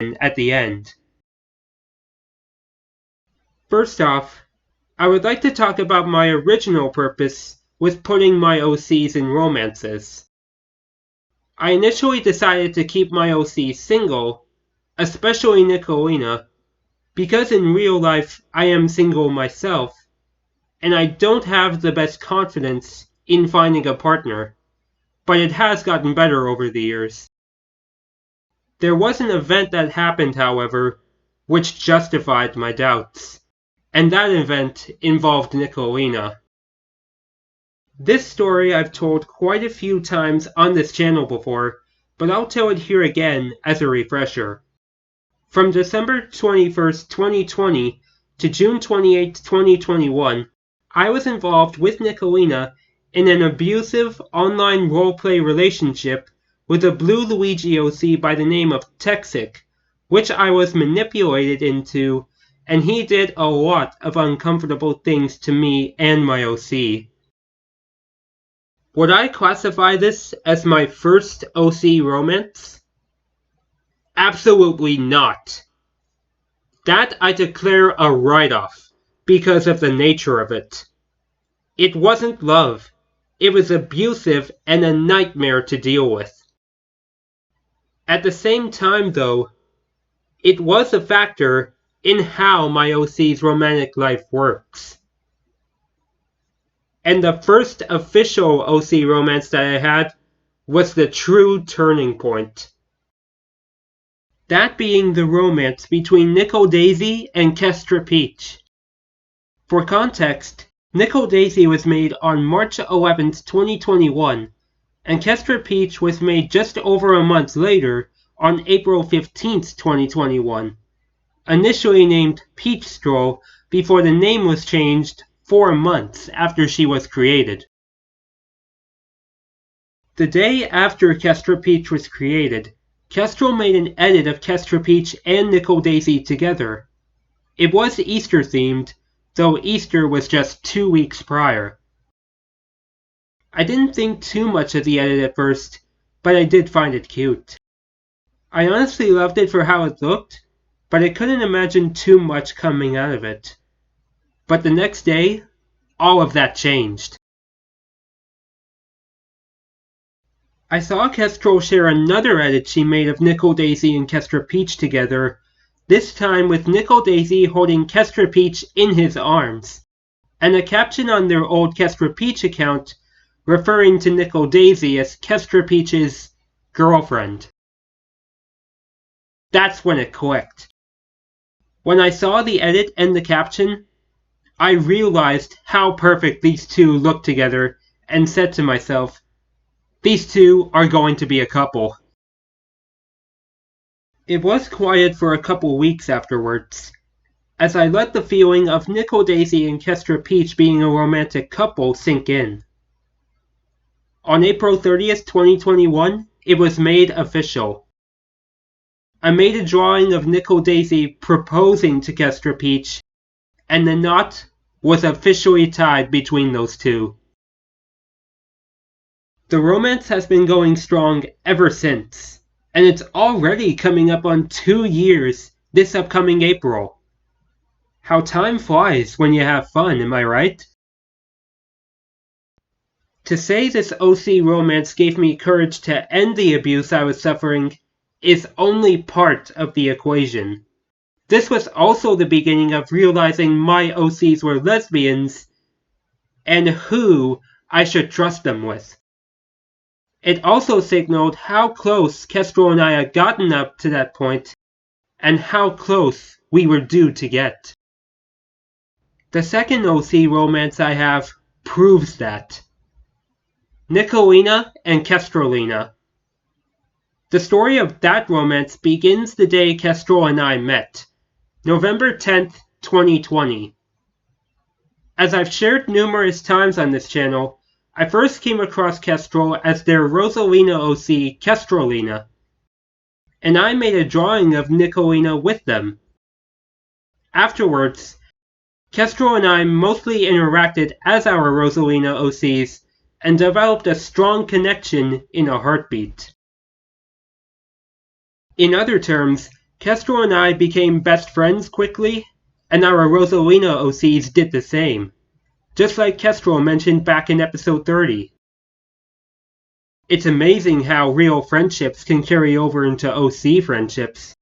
at the end. First off, I would like to talk about my original purpose with putting my OCs in romances. I initially decided to keep my OCs single, especially Nicolina, because in real life I am single myself, and I don't have the best confidence in finding a partner, but it has gotten better over the years. There was an event that happened, however, which justified my doubts, and that event involved Nicolina. This story I've told quite a few times on this channel before, but I'll tell it here again as a refresher. From December 21st, 2020 to June 28th, 2021, I was involved with Nicolina in an abusive online roleplay relationship with a blue Luigi OC by the name of Texic, which I was manipulated into, and he did a lot of uncomfortable things to me and my OC. Would I classify this as my first OC romance? Absolutely not. That I declare a write-off because of the nature of it. It wasn't love. It was abusive and a nightmare to deal with. At the same time, though, it was a factor in how my OC's romantic life works. And the first official OC romance that I had was the true turning point. That being the romance between Nicol Daisy and Kestra Peach. For context, Nicol Daisy was made on March 11th, 2021, and Kestra Peach was made just over a month later on April 15th, 2021, initially named Peach Stroll before the name was changed 4 months after she was created. The day after Kestra Peach was created, Kestrel made an edit of Kestra Peach and Nicol Daisy together. It was Easter themed, though Easter was just 2 weeks prior. I didn't think too much of the edit at first, but I did find it cute. I honestly loved it for how it looked, but I couldn't imagine too much coming out of it. But the next day, all of that changed. I saw Kestrel share another edit she made of Nicol Daisy and Kestra Peach together, this time with Nicol Daisy holding Kestra Peach in his arms, and a caption on their old Kestra Peach account referring to Nicol Daisy as Kestra Peach's girlfriend. That's when it clicked. When I saw the edit and the caption, I realized how perfect these two looked together and said to myself, these two are going to be a couple. It was quiet for a couple weeks afterwards, as I let the feeling of Nicol Daisy and Kestra Peach being a romantic couple sink in. On April 30th, 2021, it was made official. I made a drawing of Nicol Daisy proposing to Kestra Peach, and the knot was officially tied between those two. The romance has been going strong ever since, and it's already coming up on 2 years this upcoming April. How time flies when you have fun, am I right? To say this OC romance gave me courage to end the abuse I was suffering is only part of the equation. This was also the beginning of realizing my OCs were lesbians and who I should trust them with. It also signaled how close Kestrel and I had gotten up to that point, and how close we were due to get. The second OC romance I have proves that. Nicolina and Kestrelina. The story of that romance begins the day Kestrel and I met, November 10th, 2020. As I've shared numerous times on this channel, I first came across Kestrel as their Rosalina OC, Kestrelina, and I made a drawing of Nicolina with them. Afterwards, Kestrel and I mostly interacted as our Rosalina OCs and developed a strong connection in a heartbeat. In other terms, Kestrel and I became best friends quickly, and our Rosalina OCs did the same, just like Kestrel mentioned back in episode 30. It's amazing how real friendships can carry over into OC friendships.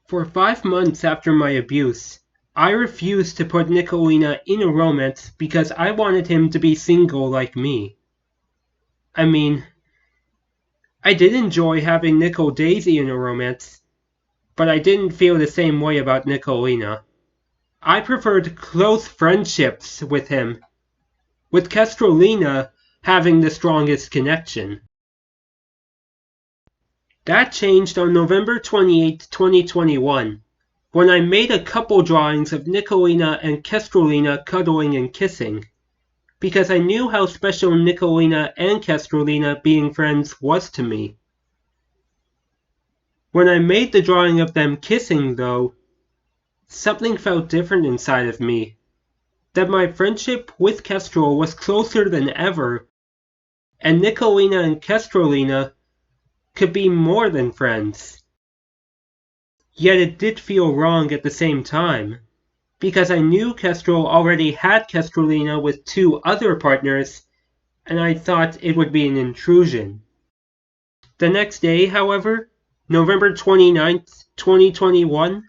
For 5 months after my abuse, I refused to put Nicolina in a romance because I wanted him to be single like me. I mean, I did enjoy having Nicol Daisy in a romance, but I didn't feel the same way about Nicolina. I preferred close friendships with him, with Kestrelina having the strongest connection. That changed on November 28, 2021, when I made a couple drawings of Nicolina and Kestrelina cuddling and kissing, because I knew how special Nicolina and Kestrelina being friends was to me. When I made the drawing of them kissing, though, something felt different inside of me. That my friendship with Kestrel was closer than ever, and Nicolina and Kestrelina could be more than friends. Yet it did feel wrong at the same time, because I knew Kestrel already had Kestrelina with 2 other partners, and I thought it would be an intrusion. The next day, however, November 29th, 2021,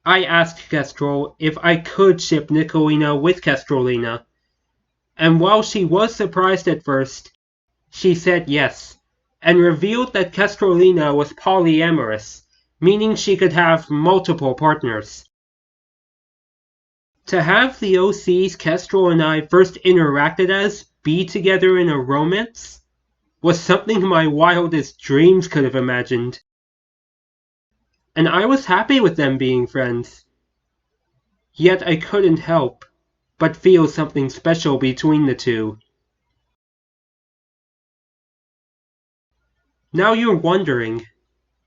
I asked Kestrel if I could ship Nicolina with Kestrelina, and while she was surprised at first, she said yes, and revealed that Kestrelina was polyamorous, meaning she could have multiple partners. To have the OCs Kestrel and I first interacted as be together in a romance was something my wildest dreams could have imagined. And I was happy with them being friends. Yet I couldn't help but feel something special between the two. Now you're wondering,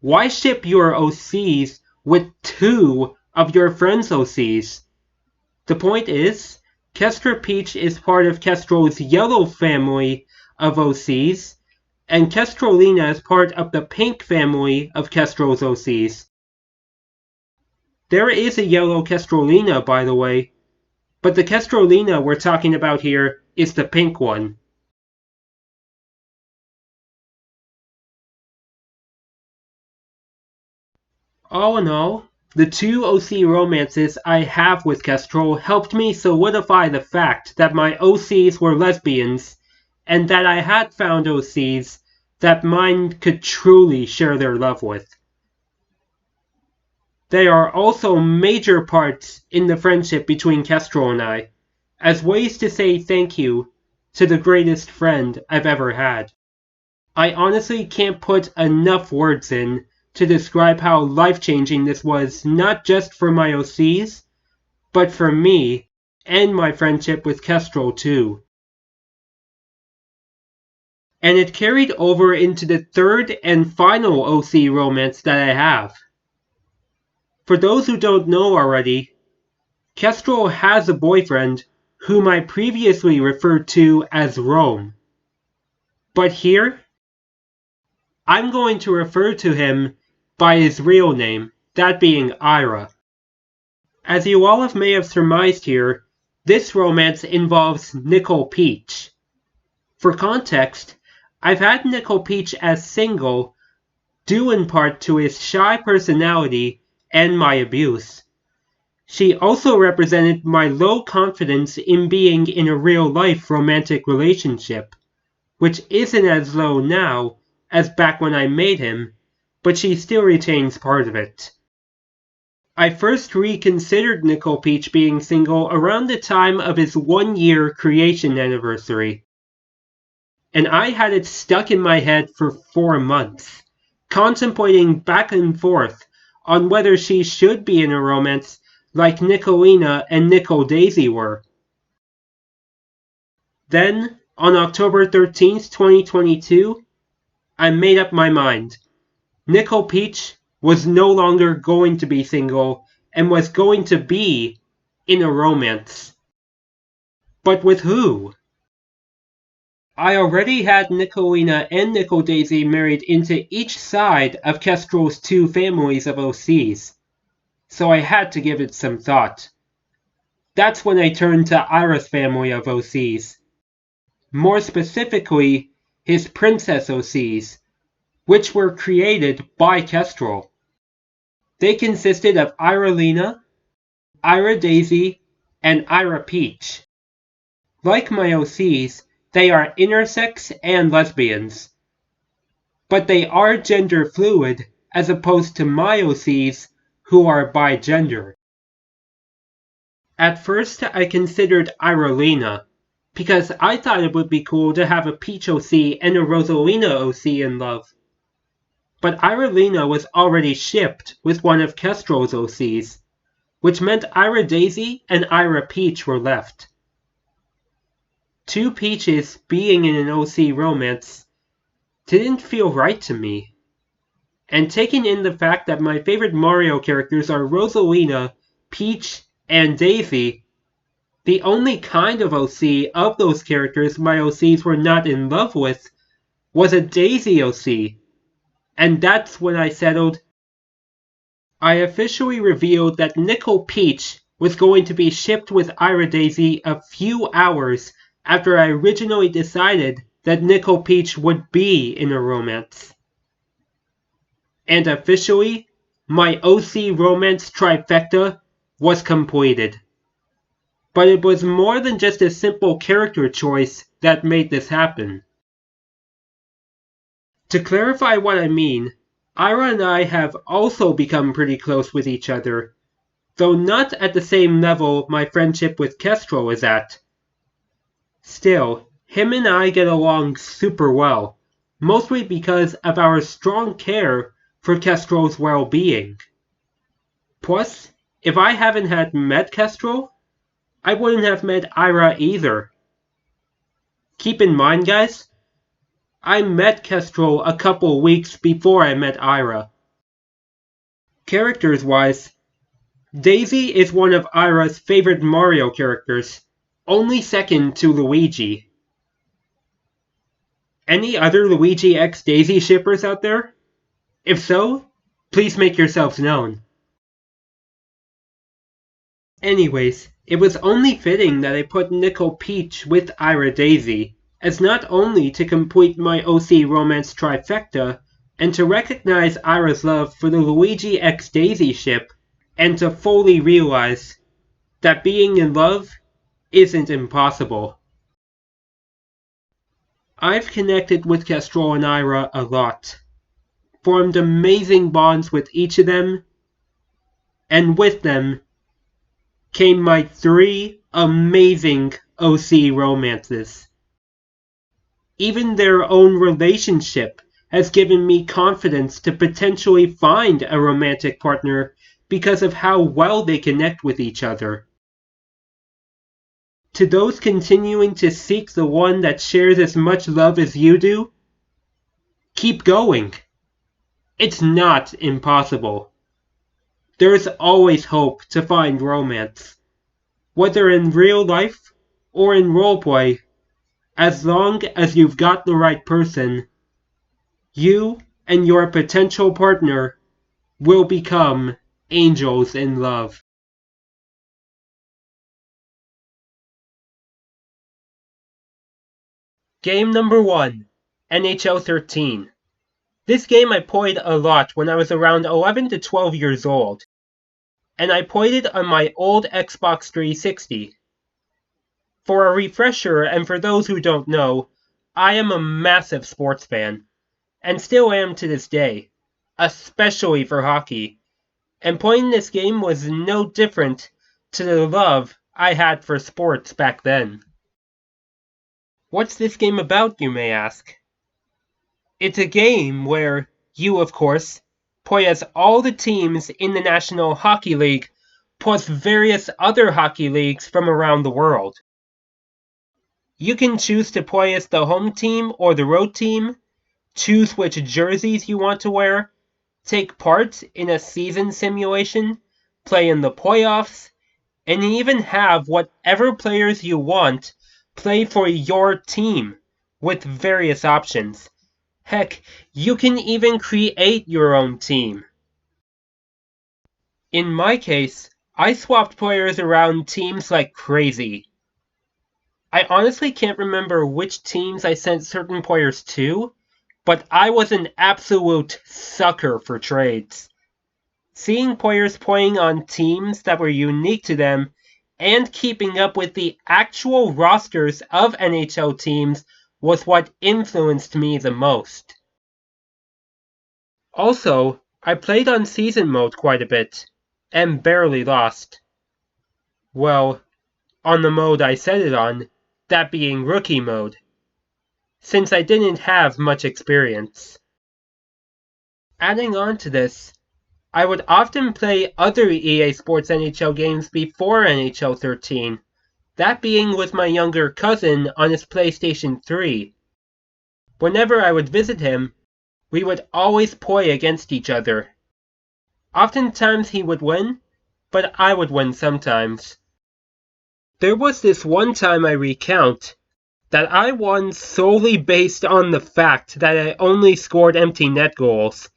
why ship your OCs with 2 of your friends' OCs? The point is, Kestra Peach is part of Kestrel's yellow family of OCs, and Kestrelina is part of the pink family of Kestrel's OCs. There is a yellow Kestrelina, by the way, but the Kestrelina we're talking about here is the pink one. All in all, the 2 OC romances I have with Kestrel helped me solidify the fact that my OCs were lesbians, and that I had found OCs that mine could truly share their love with. They are also major parts in the friendship between Kestrel and I, as ways to say thank you to the greatest friend I've ever had. I honestly can't put enough words in to describe how life-changing this was, not just for my OCs, but for me and my friendship with Kestrel too. And it carried over into the 3rd and final OC romance that I have. For those who don't know already, Kestrel has a boyfriend whom I previously referred to as Rome. But here, I'm going to refer to him by his real name, that being Ira. As you all may have surmised here, this romance involves Nicol Peach. For context, I've had Nicol Peach as single, due in part to his shy personality and my abuse. She also represented my low confidence in being in a real-life romantic relationship, which isn't as low now as back when I made him, but she still retains part of it. I first reconsidered Nicol Peach being single around the time of his 1-year creation anniversary, and I had it stuck in my head for 4 months, contemplating back and forth on whether she should be in a romance like Nicolina and Nicol Daisy were. Then, on October 13th, 2022, I made up my mind. Nicol Peach was no longer going to be single and was going to be in a romance. But with who? I already had Nicolina and Daisy married into each side of Kestrel's two families of OCs, so I had to give it some thought. That's when I turned to Ira's family of OCs. More specifically, his princess OCs, which were created by Kestrel. They consisted of Iralina, Ira Daisy, and Ira Peach. Like my OCs, they are intersex and lesbians. But they are gender fluid as opposed to my OCs who are bigender. At first I considered Iralina, because I thought it would be cool to have a Peach OC and a Rosalina OC in love. But Iralina was already shipped with one of Kestrel's OCs, which meant Ira Daisy and Ira Peach were left. Two Peaches being in an OC romance didn't feel right to me. And taking in the fact that my favorite Mario characters are Rosalina, Peach, and Daisy, the only kind of OC of those characters my OCs were not in love with was a Daisy OC. And that's when I settled. I officially revealed that Nickel Peach was going to be shipped with Ira Daisy a few hours after I originally decided that Nickel Peach would be in a romance. And officially, my OC romance trifecta was completed. But it was more than just a simple character choice that made this happen. To clarify what I mean, Ira and I have also become pretty close with each other, though not at the same level my friendship with Kestrel is at. Still, him and I get along super well, mostly because of our strong care for Kestrel's well-being. Plus, if I haven't had met Kestrel, I wouldn't have met Ira either. Keep in mind, guys, I met Kestrel a couple weeks before I met Ira. Characters-wise, Daisy is one of Ira's favorite Mario characters, only second to Luigi. Any other Luigi x Daisy shippers out there? If so, please make yourselves known. Anyways, it was only fitting that I put Nickel Peach with Ira Daisy, as not only to complete my OC romance trifecta, and to recognize Ira's love for the Luigi x Daisy ship, and to fully realize that being in love isn't impossible. I've connected with Kestrel and Ira a lot, formed amazing bonds with each of them, and with them came my 3 amazing OC romances. Even their own relationship has given me confidence to potentially find a romantic partner because of how well they connect with each other. To those continuing to seek the one that shares as much love as you do, keep going. It's not impossible. There is always hope to find romance, whether in real life or in roleplay. As long as you've got the right person, you and your potential partner will become angels in love. Game number 1, NHL 13. This game I played a lot when I was around 11 to 12 years old, and I played it on my old Xbox 360. For a refresher, and for those who don't know, I am a massive sports fan, and still am to this day, especially for hockey, and playing this game was no different to the love I had for sports back then. What's this game about, you may ask? It's a game where you, of course, play as all the teams in the National Hockey League, plus various other hockey leagues from around the world. You can choose to play as the home team or the road team, choose which jerseys you want to wear, take part in a season simulation, play in the playoffs, and even have whatever players you want play for your team, with various options. Heck, you can even create your own team. In my case, I swapped players around teams like crazy. I honestly can't remember which teams I sent certain players to, but I was an absolute sucker for trades. Seeing players playing on teams that were unique to them and keeping up with the actual rosters of NHL teams was what influenced me the most. Also, I played on season mode quite a bit, and barely lost. Well, on the mode I set it on, that being rookie mode, since I didn't have much experience. Adding on to this, I would often play other EA Sports NHL games before NHL 13, that being with my younger cousin on his PlayStation 3. Whenever I would visit him, we would always play against each other. Oftentimes he would win, but I would win sometimes. There was this one time I recount that I won solely based on the fact that I only scored empty net goals,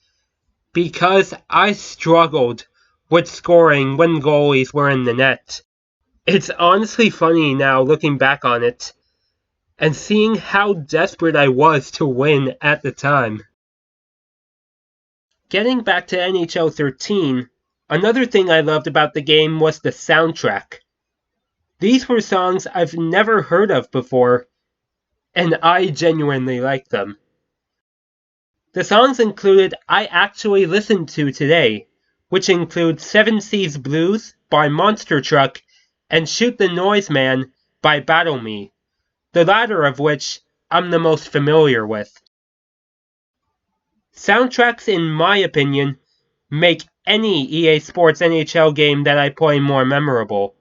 because I struggled with scoring when goalies were in the net. It's honestly funny now looking back on it, and seeing how desperate I was to win at the time. Getting back to NHL 13, another thing I loved about the game was the soundtrack. These were songs I've never heard of before, and I genuinely liked them. The songs included I actually listened to today, which include Seven Seas Blues by Monster Truck and Shoot the Noise Man by Battle Me, the latter of which I'm the most familiar with. Soundtracks, in my opinion, make any EA Sports NHL game that I play more memorable,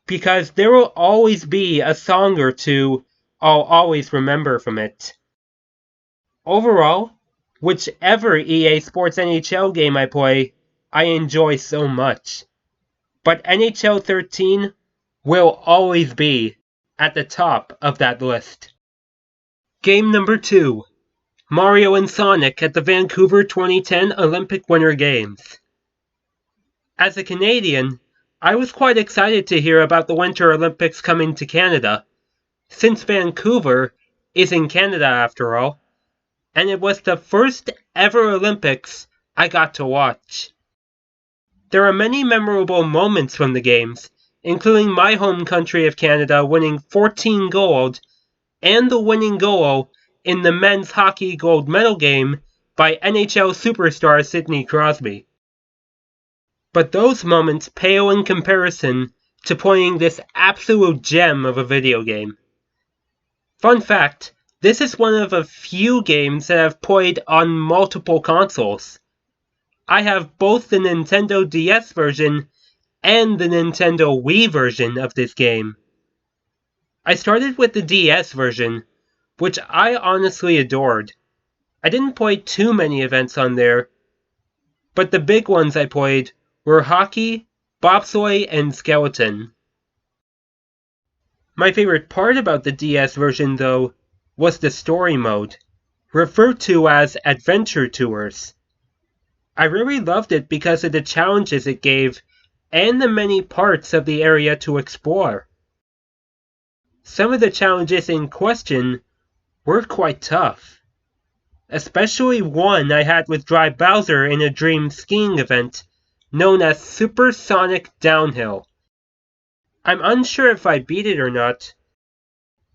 because there will always be a song or two I'll always remember from it. Overall, whichever EA Sports NHL game I play, I enjoy so much. But NHL 13 will always be at the top of that list. Game number 2. Mario and Sonic at the Vancouver 2010 Olympic Winter Games. As a Canadian, I was quite excited to hear about the Winter Olympics coming to Canada, since Vancouver is in Canada after all, and it was the first ever Olympics I got to watch. There are many memorable moments from the games, including my home country of Canada winning 14 gold and the winning goal in the men's hockey gold medal game by NHL superstar Sidney Crosby. But those moments pale in comparison to playing this absolute gem of a video game. Fun fact, this is one of a few games that I've played on multiple consoles. I have both the Nintendo DS version and the Nintendo Wii version of this game. I started with the DS version, which I honestly adored. I didn't play too many events on there, but the big ones I played were hockey, bobsleigh, and skeleton. My favorite part about the DS version, though, was the story mode, referred to as Adventure Tours. I really loved it because of the challenges it gave and the many parts of the area to explore. Some of the challenges in question were quite tough, especially one I had with Dry Bowser in a dream skiing event known as Supersonic Downhill. I'm unsure if I beat it or not,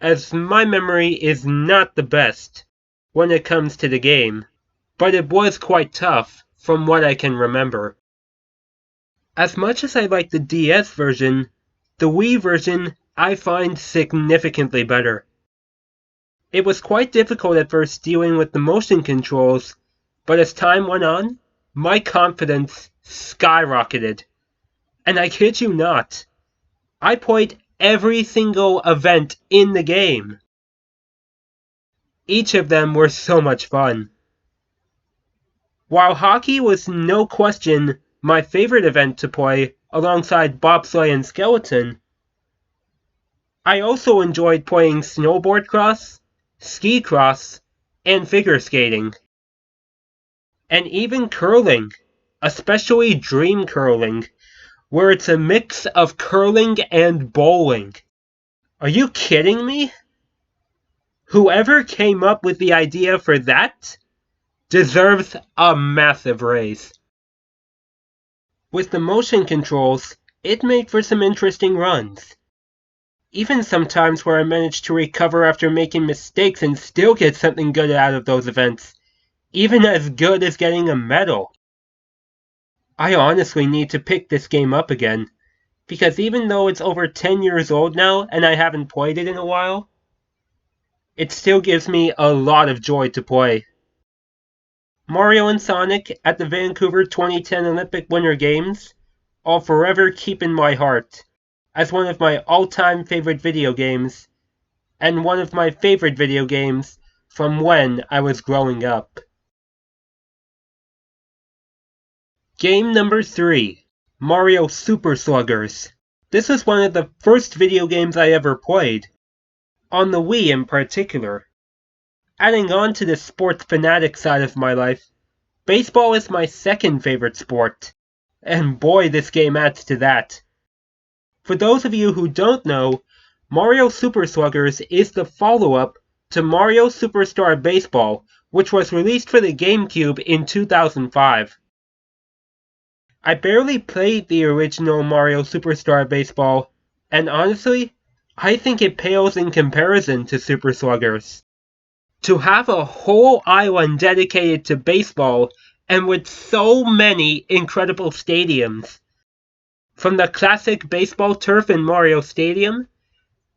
as my memory is not the best when it comes to the game, but it was quite tough from what I can remember. As much as I like the DS version, the Wii version I find significantly better. It was quite difficult at first dealing with the motion controls, but as time went on, my confidence skyrocketed. And I kid you not, I played every single event in the game. Each of them were so much fun. While hockey was no question my favorite event to play alongside bobsleigh and skeleton, I also enjoyed playing snowboard cross, ski cross, and figure skating. And even curling, especially dream curling, where it's a mix of curling and bowling. Are you kidding me? Whoever came up with the idea for that deserves a massive raise. With the motion controls, it made for some interesting runs. Even sometimes where I managed to recover after making mistakes and still get something good out of those events, even as good as getting a medal. I honestly need to pick this game up again, because even though it's over 10 years old now and I haven't played it in a while, it still gives me a lot of joy to play. Mario and Sonic at the Vancouver 2010 Olympic Winter Games, I'll forever keep in my heart as one of my all-time favorite video games, and one of my favorite video games from when I was growing up. Game number 3, Mario Super Sluggers. This was one of the first video games I ever played, on the Wii in particular. Adding on to the sports fanatic side of my life, baseball is my second favorite sport, and boy, this game adds to that. For those of you who don't know, Mario Super Sluggers is the follow-up to Mario Superstar Baseball, which was released for the GameCube in 2005. I barely played the original Mario Superstar Baseball, and honestly, I think it pales in comparison to Super Sluggers. To have a whole island dedicated to baseball, and with so many incredible stadiums, from the classic baseball turf in Mario Stadium,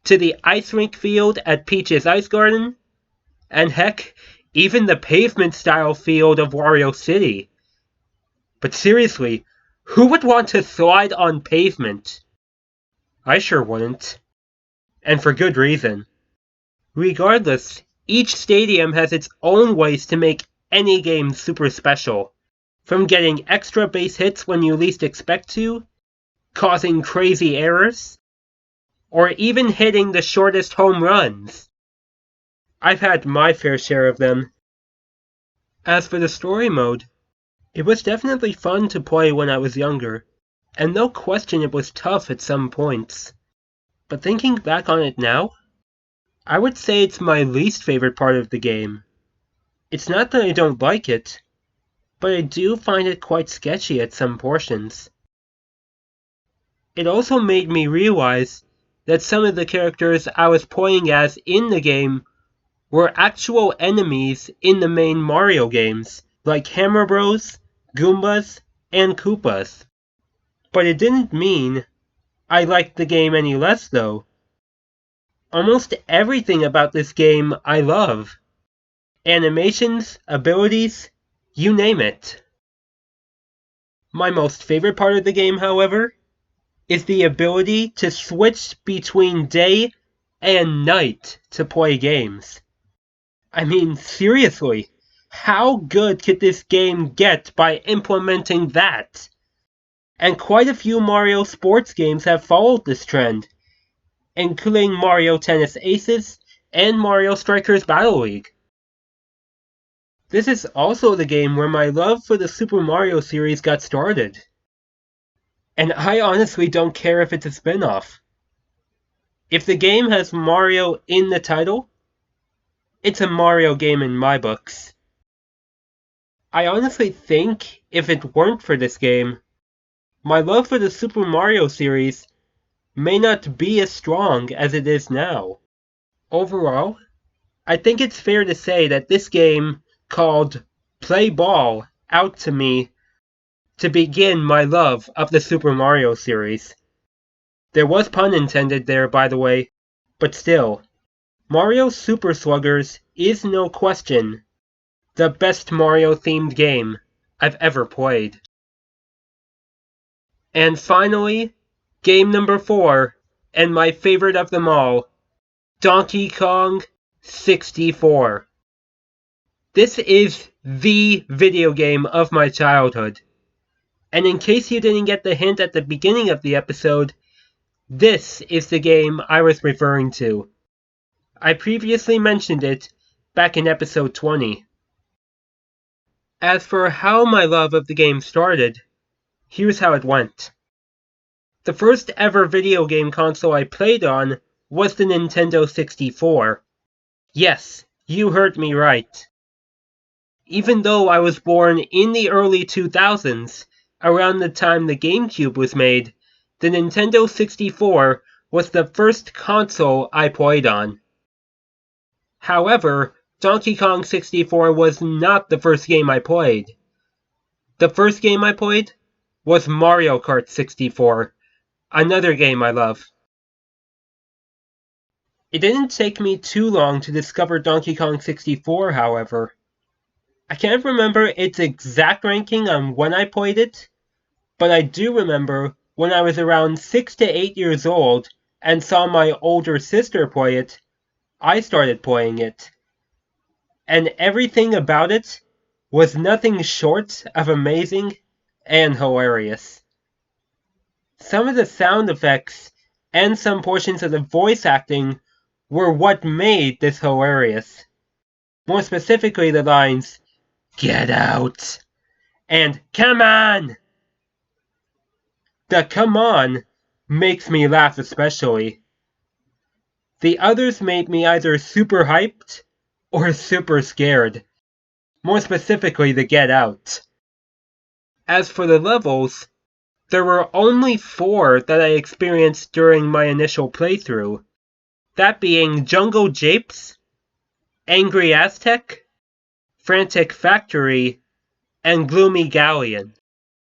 to the ice rink field at Peach's Ice Garden, and heck, even the pavement-style field of Wario City. But seriously, who would want to slide on pavement? I sure wouldn't. And for good reason. Regardless, each stadium has its own ways to make any game super special. From getting extra base hits when you least expect to, causing crazy errors, or even hitting the shortest home runs. I've had my fair share of them. As for the story mode, it was definitely fun to play when I was younger, and no question it was tough at some points. But thinking back on it now, I would say it's my least favorite part of the game. It's not that I don't like it, but I do find it quite sketchy at some portions. It also made me realize that some of the characters I was playing as in the game were actual enemies in the main Mario games, like Hammer Bros, Goombas, and Koopas. But it didn't mean I liked the game any less, though. Almost everything about this game I love. Animations, abilities, you name it. My most favorite part of the game, however, is the ability to switch between day and night to play games. I mean, seriously, how good could this game get by implementing that? And quite a few Mario sports games have followed this trend, including Mario Tennis Aces and Mario Strikers Battle League. This is also the game where my love for the Super Mario series got started. And I honestly don't care if it's a spin-off. If the game has Mario in the title, it's a Mario game in my books. I honestly think if it weren't for this game, my love for the Super Mario series may not be as strong as it is now. Overall, I think it's fair to say that this game called Play Ball out to me to begin my love of the Super Mario series. There was pun intended there, by the way, but still, Mario Super Sluggers is no question the best Mario-themed game I've ever played. And finally, game number 4, and my favorite of them all, Donkey Kong 64. This is the video game of my childhood. And in case you didn't get the hint at the beginning of the episode, This is the game I was referring to. I previously mentioned it back in episode 20. As for how my love of the game started, here's how it went. The first ever video game console I played on was the Nintendo 64. Yes, you heard me right. Even though I was born in the early 2000s, around the time the GameCube was made, the Nintendo 64 was the first console I played on. However, Donkey Kong 64 was not the first game I played. The first game I played was Mario Kart 64, another game I love. It didn't take me too long to discover Donkey Kong 64, however. I can't remember its exact ranking on when I played it, but I do remember when I was around 6 to 8 years old and saw my older sister play it, I started playing it. And everything about it was nothing short of amazing and hilarious. Some of the sound effects and some portions of the voice acting were what made this hilarious. More specifically, the lines, "Get out!" and "Come on!" The "come on" makes me laugh especially. The others made me either super hyped or super scared. More specifically, the "get out." As for the levels, there were only 4 that I experienced during my initial playthrough. That being Jungle Japes, Angry Aztec, Frantic Factory, and Gloomy Galleon.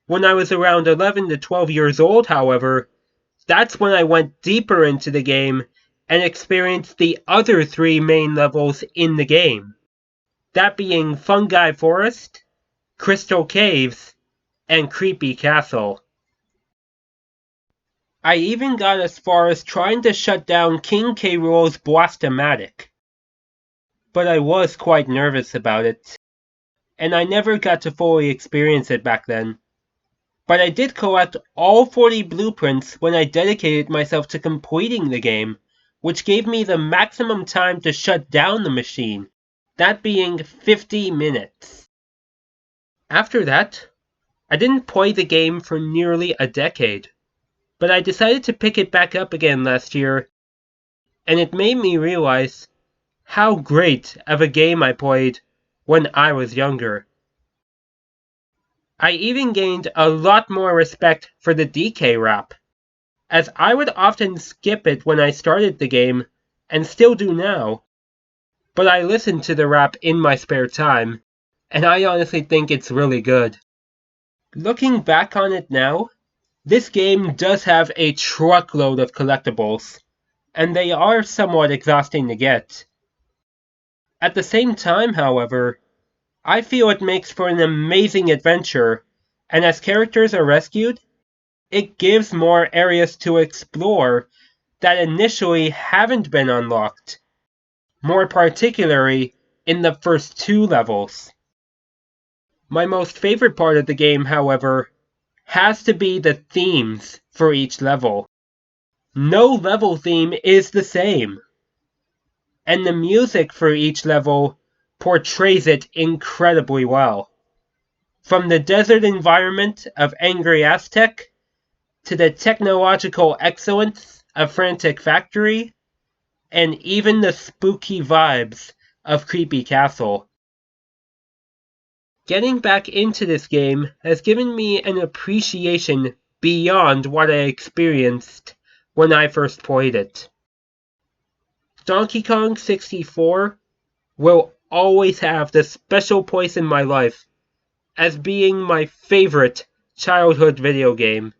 When I was around 11 to 12 years old, however, that's when I went deeper into the game and experienced the other 3 main levels in the game. That being Fungi Forest, Crystal Caves, and Creepy Castle. I even got as far as trying to shut down King K. Rool's Blast-O-Matic. But I was quite nervous about it, and I never got to fully experience it back then. But I did collect all 40 blueprints when I dedicated myself to completing the game, which gave me the maximum time to shut down the machine, that being 50 minutes. After that, I didn't play the game for nearly a decade, but I decided to pick it back up again last year, and it made me realize how great of a game I played when I was younger. I even gained a lot more respect for the DK rap, as I would often skip it when I started the game, and still do now. But I listen to the rap in my spare time, and I honestly think it's really good. Looking back on it now, this game does have a truckload of collectibles, and they are somewhat exhausting to get. At the same time, however, I feel it makes for an amazing adventure, and as characters are rescued, it gives more areas to explore that initially haven't been unlocked, more particularly in the first 2 levels. My most favorite part of the game, however, has to be the themes for each level. No level theme is the same, and the music for each level portrays it incredibly well. From the desert environment of Angry Aztec, to the technological excellence of Frantic Factory, and even the spooky vibes of Creepy Castle. Getting back into this game has given me an appreciation beyond what I experienced when I first played it. Donkey Kong 64 will always have this special place in my life as being my favorite childhood video game.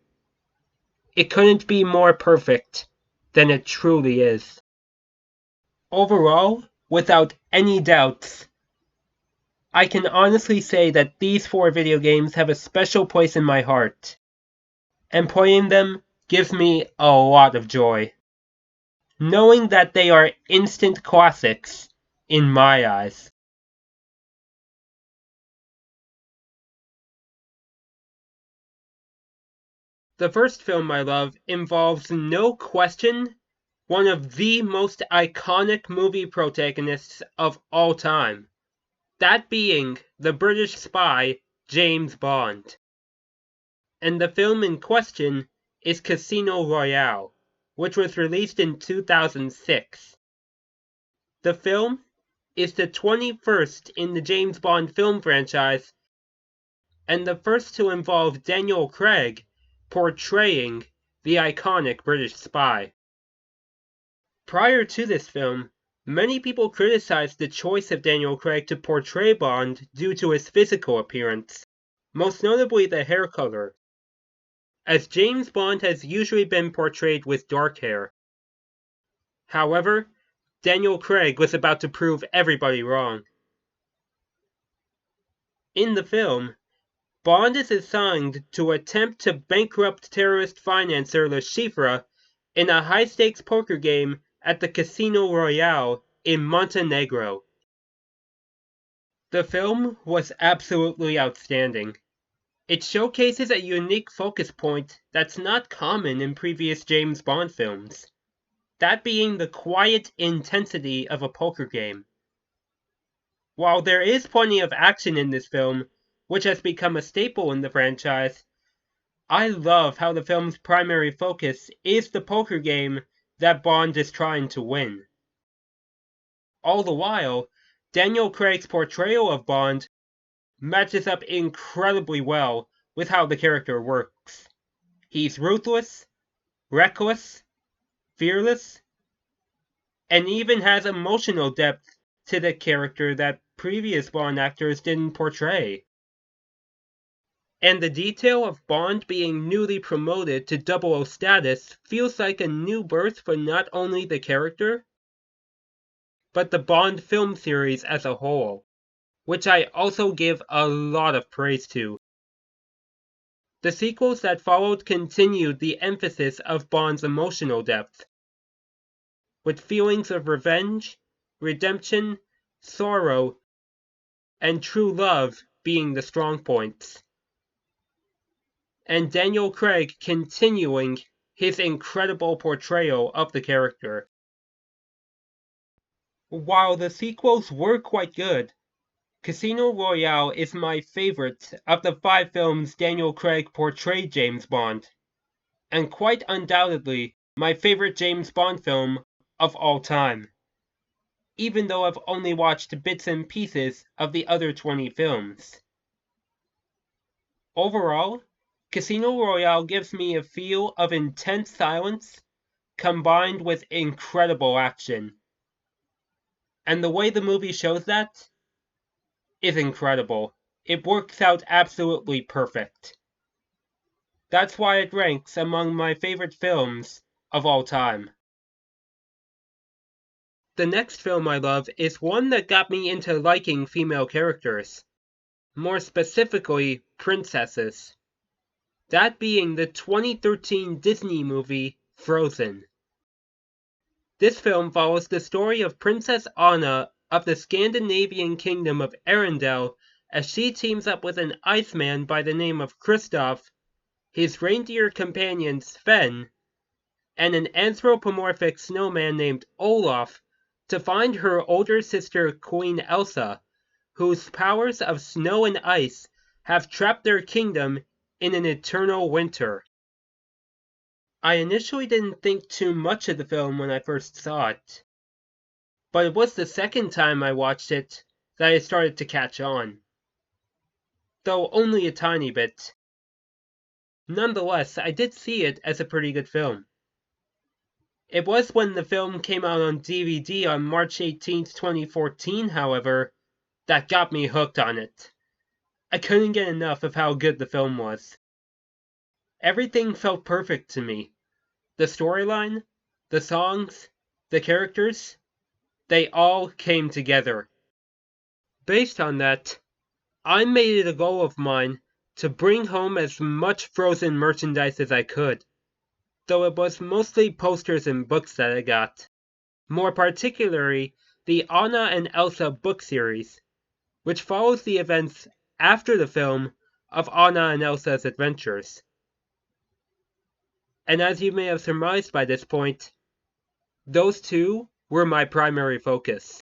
It couldn't be more perfect than it truly is. Overall, without any doubts, I can honestly say that these 4 video games have a special place in my heart, and playing them gives me a lot of joy, knowing that they are instant classics in my eyes. The first film I love involves, no question, one of the most iconic movie protagonists of all time. That being the British spy, James Bond. And the film in question is Casino Royale, which was released in 2006. The film is the 21st in the James Bond film franchise, and the first to involve Daniel Craig portraying the iconic British spy. Prior to this film, many people criticized the choice of Daniel Craig to portray Bond due to his physical appearance, most notably the hair color, as James Bond has usually been portrayed with dark hair. However, Daniel Craig was about to prove everybody wrong. In the film, Bond is assigned to attempt to bankrupt terrorist financer Le Chiffre in a high-stakes poker game at the Casino Royale in Montenegro. The film was absolutely outstanding. It showcases a unique focus point that's not common in previous James Bond films, that being the quiet intensity of a poker game. While there is plenty of action in this film, which has become a staple in the franchise, I love how the film's primary focus is the poker game that Bond is trying to win. All the while, Daniel Craig's portrayal of Bond matches up incredibly well with how the character works. He's ruthless, reckless, fearless, and even has emotional depth to the character that previous Bond actors didn't portray. And the detail of Bond being newly promoted to 00 status feels like a new birth for not only the character, but the Bond film series as a whole, which I also give a lot of praise to. The sequels that followed continued the emphasis of Bond's emotional depth, with feelings of revenge, redemption, sorrow, and true love being the strong points. And Daniel Craig continuing his incredible portrayal of the character. While the sequels were quite good, Casino Royale is my favorite of the 5 films Daniel Craig portrayed James Bond, and quite undoubtedly my favorite James Bond film of all time, even though I've only watched bits and pieces of the other 20 films. Overall, Casino Royale gives me a feel of intense silence combined with incredible action. And the way the movie shows that is incredible. It works out absolutely perfect. That's why it ranks among my favorite films of all time. The next film I love is one that got me into liking female characters, more specifically princesses. That being the 2013 Disney movie Frozen. This film follows the story of Princess Anna of the Scandinavian kingdom of Arendelle as she teams up with an Iceman by the name of Kristoff, his reindeer companion Sven, and an anthropomorphic snowman named Olaf to find her older sister Queen Elsa, whose powers of snow and ice have trapped their kingdom in an eternal winter. I initially didn't think too much of the film when I first saw it, but it was the second time I watched it that I started to catch on, though only a tiny bit. Nonetheless, I did see it as a pretty good film. It was when the film came out on DVD on March 18th, 2014, however, that got me hooked on it. I couldn't get enough of how good the film was. Everything felt perfect to me. The storyline, the songs, the characters, they all came together. Based on that, I made it a goal of mine to bring home as much Frozen merchandise as I could, though it was mostly posters and books that I got. More particularly, the Anna and Elsa book series, which follows the events after the film of Anna and Elsa's adventures. and as you may have surmised by this point, those two were my primary focus.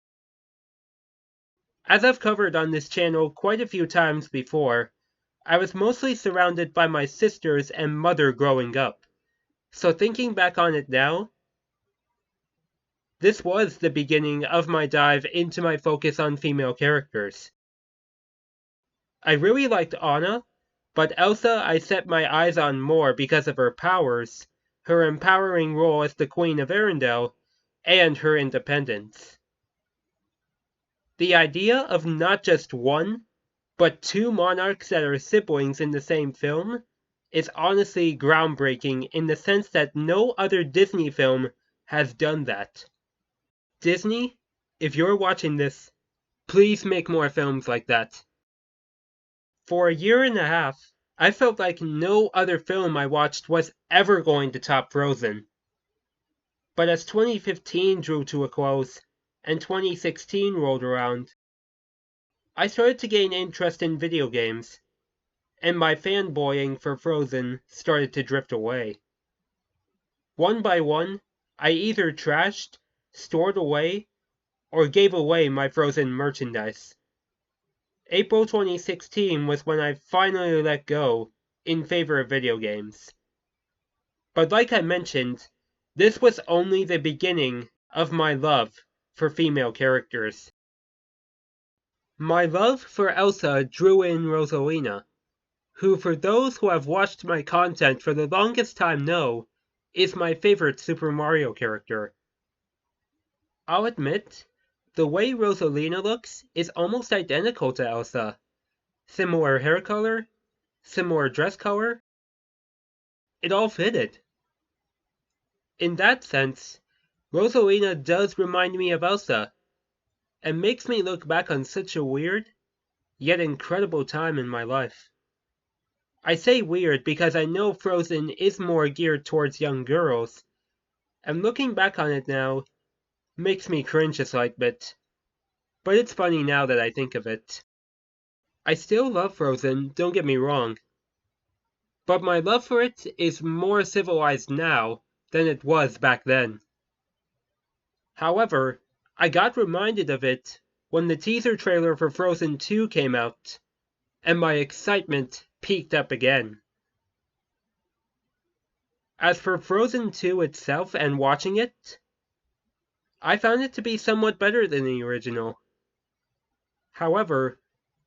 As I've covered on this channel quite a few times before, I was mostly surrounded by my sisters and mother growing up, so thinking back on it now, this was the beginning of my dive into my focus on female characters. I really liked Anna, but Elsa I set my eyes on more because of her powers, her empowering role as the Queen of Arendelle, and her independence. The idea of not just one, but two monarchs that are siblings in the same film is honestly groundbreaking in the sense that no other Disney film has done that. Disney, if you're watching this, please make more films like that. For a year and a half, I felt like no other film I watched was ever going to top Frozen. But as 2015 drew to a close, and 2016 rolled around, I started to gain interest in video games, and my fanboying for Frozen started to drift away. One by one, I either trashed, stored away, or gave away my Frozen merchandise. April 2016 was when I finally let go in favor of video games. But like I mentioned, this was only the beginning of my love for female characters. My love for Elsa drew in Rosalina, who for those who have watched my content for the longest time know, is my favorite Super Mario character. I'll admit, the way Rosalina looks is almost identical to Elsa. Similar hair color, similar dress color. It all fitted. In that sense, Rosalina does remind me of Elsa, and makes me look back on such a weird, yet incredible time in my life. I say weird because I know Frozen is more geared towards young girls, and looking back on it now makes me cringe a slight bit. But it's funny now that I think of it. I still love Frozen, don't get me wrong, but my love for it is more civilized now than it was back then. However, I got reminded of it when the teaser trailer for Frozen 2 came out, and my excitement peaked up again. As for Frozen 2 itself and watching it, I found it to be somewhat better than the original. However,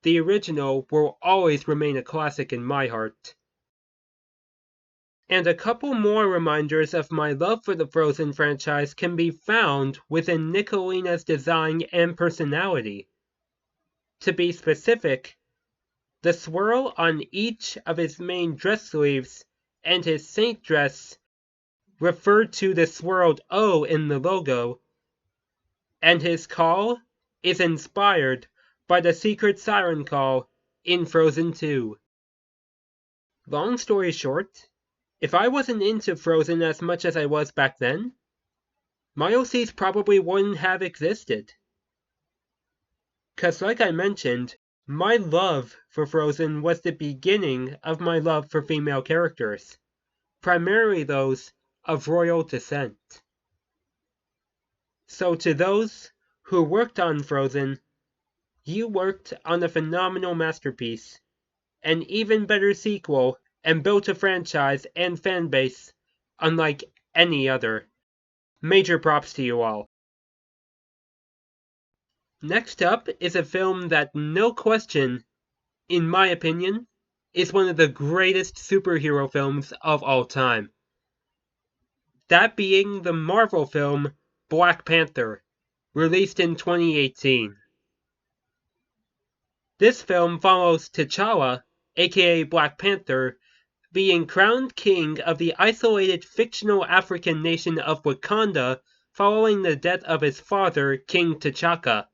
the original will always remain a classic in my heart. And a couple more reminders of my love for the Frozen franchise can be found within Nicolina's design and personality. To be specific, the swirl on each of his main dress sleeves and his saint dress referred to the swirled O in the logo, and his call is inspired by the secret siren call in Frozen 2. Long story short, if I wasn't into Frozen as much as I was back then, my OCs probably wouldn't have existed. 'Cause like I mentioned, my love for Frozen was the beginning of my love for female characters, primarily those of royal descent. So to those who worked on Frozen, you worked on a phenomenal masterpiece, an even better sequel, and built a franchise and fanbase unlike any other. Major props to you all. Next up is a film that, no question, in my opinion, is one of the greatest superhero films of all time. That being the Marvel film Black Panther, released in 2018. This film follows T'Challa, aka Black Panther, being crowned king of the isolated fictional African nation of Wakanda following the death of his father, King T'Chaka.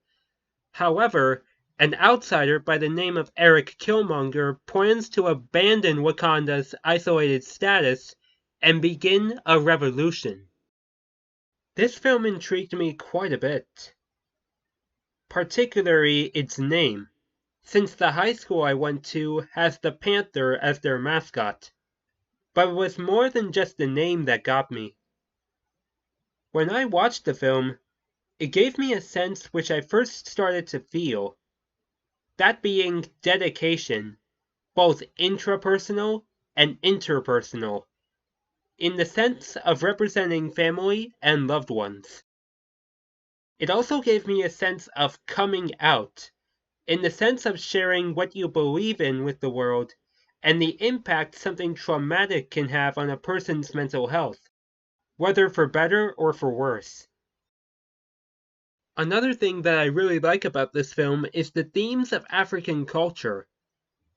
However, an outsider by the name of Eric Killmonger plans to abandon Wakanda's isolated status and begin a revolution. This film intrigued me quite a bit, particularly its name, since the high school I went to has the panther as their mascot. but it was more than just the name that got me. When I watched the film, it gave me a sense which I first started to feel, that being dedication, both intrapersonal and interpersonal, in the sense of representing family and loved ones. It also gave me a sense of coming out, in the sense of sharing what you believe in with the world, and the impact something traumatic can have on a person's mental health, whether for better or for worse. Another thing that I really like about this film is the themes of African culture.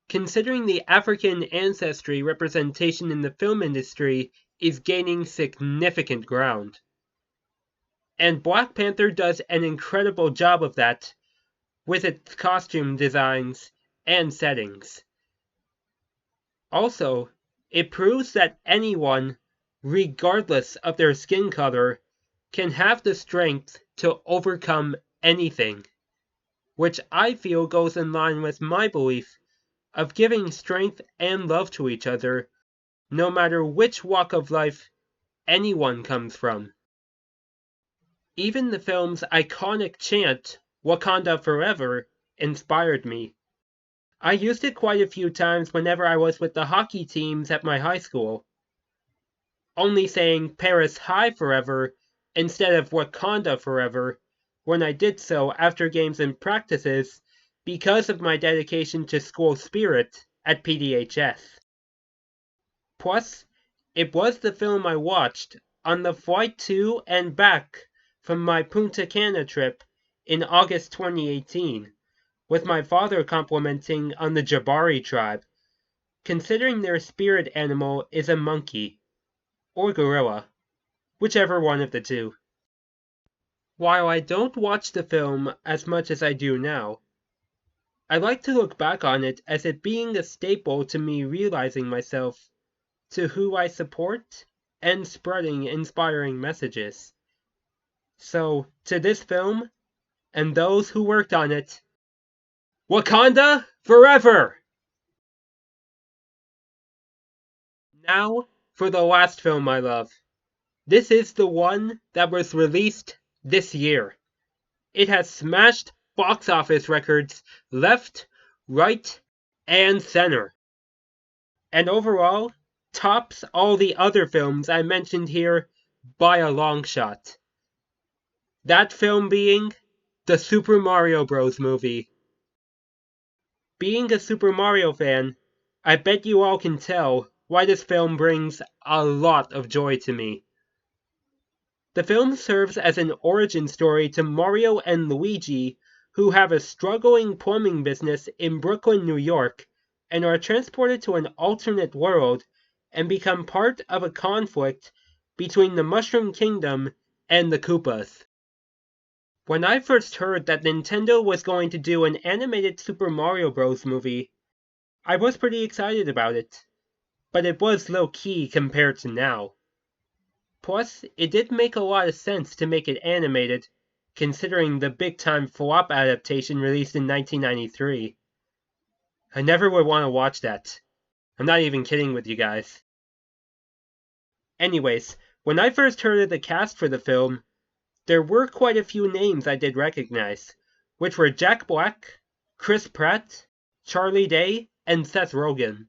Considering the African ancestry representation in the film industry is gaining significant ground. And Black Panther does an incredible job of that with its costume designs and settings. Also, it proves that anyone, regardless of their skin color, can have the strength to overcome anything, which I feel goes in line with my belief of giving strength and love to each other, no matter which walk of life anyone comes from. Even the film's iconic chant, "Wakanda Forever," inspired me. I used it quite a few times whenever I was with the hockey teams at my high school, only saying "Paris High Forever" instead of "Wakanda Forever" when I did so after games and practices because of my dedication to school spirit at PDHS. Plus, it was the film I watched on the flight to and back from my Punta Cana trip in August 2018, with my father commenting on the Jabari tribe, considering their spirit animal is a monkey, or gorilla, whichever one of the two. While I don't watch the film as much as I do now, I like to look back on it as it being a staple to me realizing myself to who I support and spreading inspiring messages. So, to this film, and those who worked on it, Wakanda Forever! Now, for the last film I love. This is the one that was released this year. It has smashed box office records left, right, and center. And overall, tops all the other films I mentioned here by a long shot. That film being the Super Mario Bros. Movie. Being a Super Mario fan, I bet you all can tell why this film brings a lot of joy to me. The film serves as an origin story to Mario and Luigi, who have a struggling plumbing business in Brooklyn, New York, and are transported to an alternate world and become part of a conflict between the Mushroom Kingdom and the Koopas. When I first heard that Nintendo was going to do an animated Super Mario Bros. Movie, I was pretty excited about it, but it was low-key compared to now. Plus, it did make a lot of sense to make it animated, considering the big-time flop adaptation released in 1993. I never would want to watch that. I'm not even kidding with you guys. Anyways, when I first heard of the cast for the film, there were quite a few names I did recognize, which were Jack Black, Chris Pratt, Charlie Day, and Seth Rogen.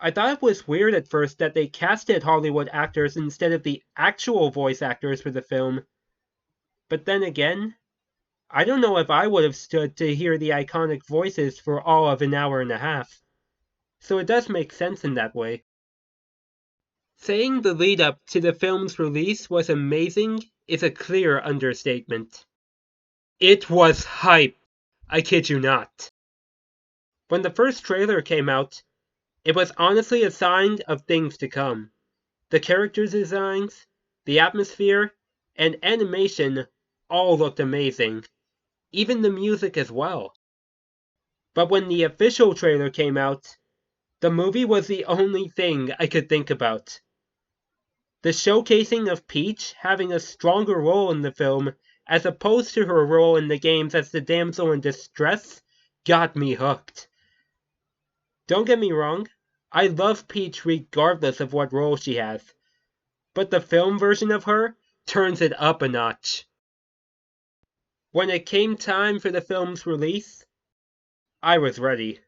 I thought it was weird at first that they casted Hollywood actors instead of the actual voice actors for the film, but then again, I don't know if I would have stood to hear the iconic voices for all of an hour and a half, so it does make sense in that way. Saying the lead up to the film's release was amazing is a clear understatement. It was hype, I kid you not. When the first trailer came out, it was honestly a sign of things to come. The character designs, the atmosphere, and animation all looked amazing, even the music as well. But when the official trailer came out, the movie was the only thing I could think about. The showcasing of Peach having a stronger role in the film as opposed to her role in the games as the damsel in distress got me hooked. Don't get me wrong, I love Peach regardless of what role she has, but the film version of her turns it up a notch. When it came time for the film's release, I was ready.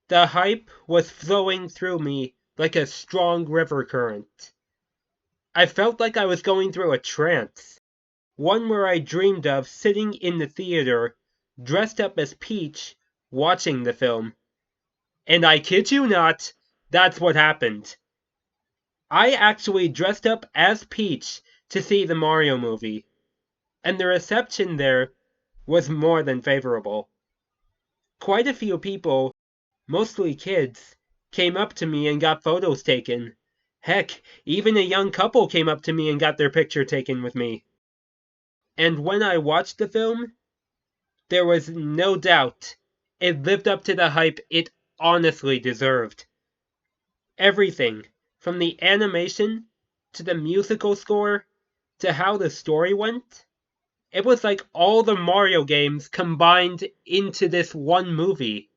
The hype was flowing through me like a strong river current. I felt like I was going through a trance, one where I dreamed of sitting in the theater, dressed up as Peach, watching the film. And I kid you not, that's what happened. I actually dressed up as Peach to see the Mario movie, and the reception there was more than favorable. Quite a few people, mostly kids, came up to me and got photos taken. Heck, even a young couple came up to me and got their picture taken with me. And when I watched the film, there was no doubt it lived up to the hype it honestly deserved. Everything, from the animation, to the musical score, to how the story went, it was like all the Mario games combined into this one movie.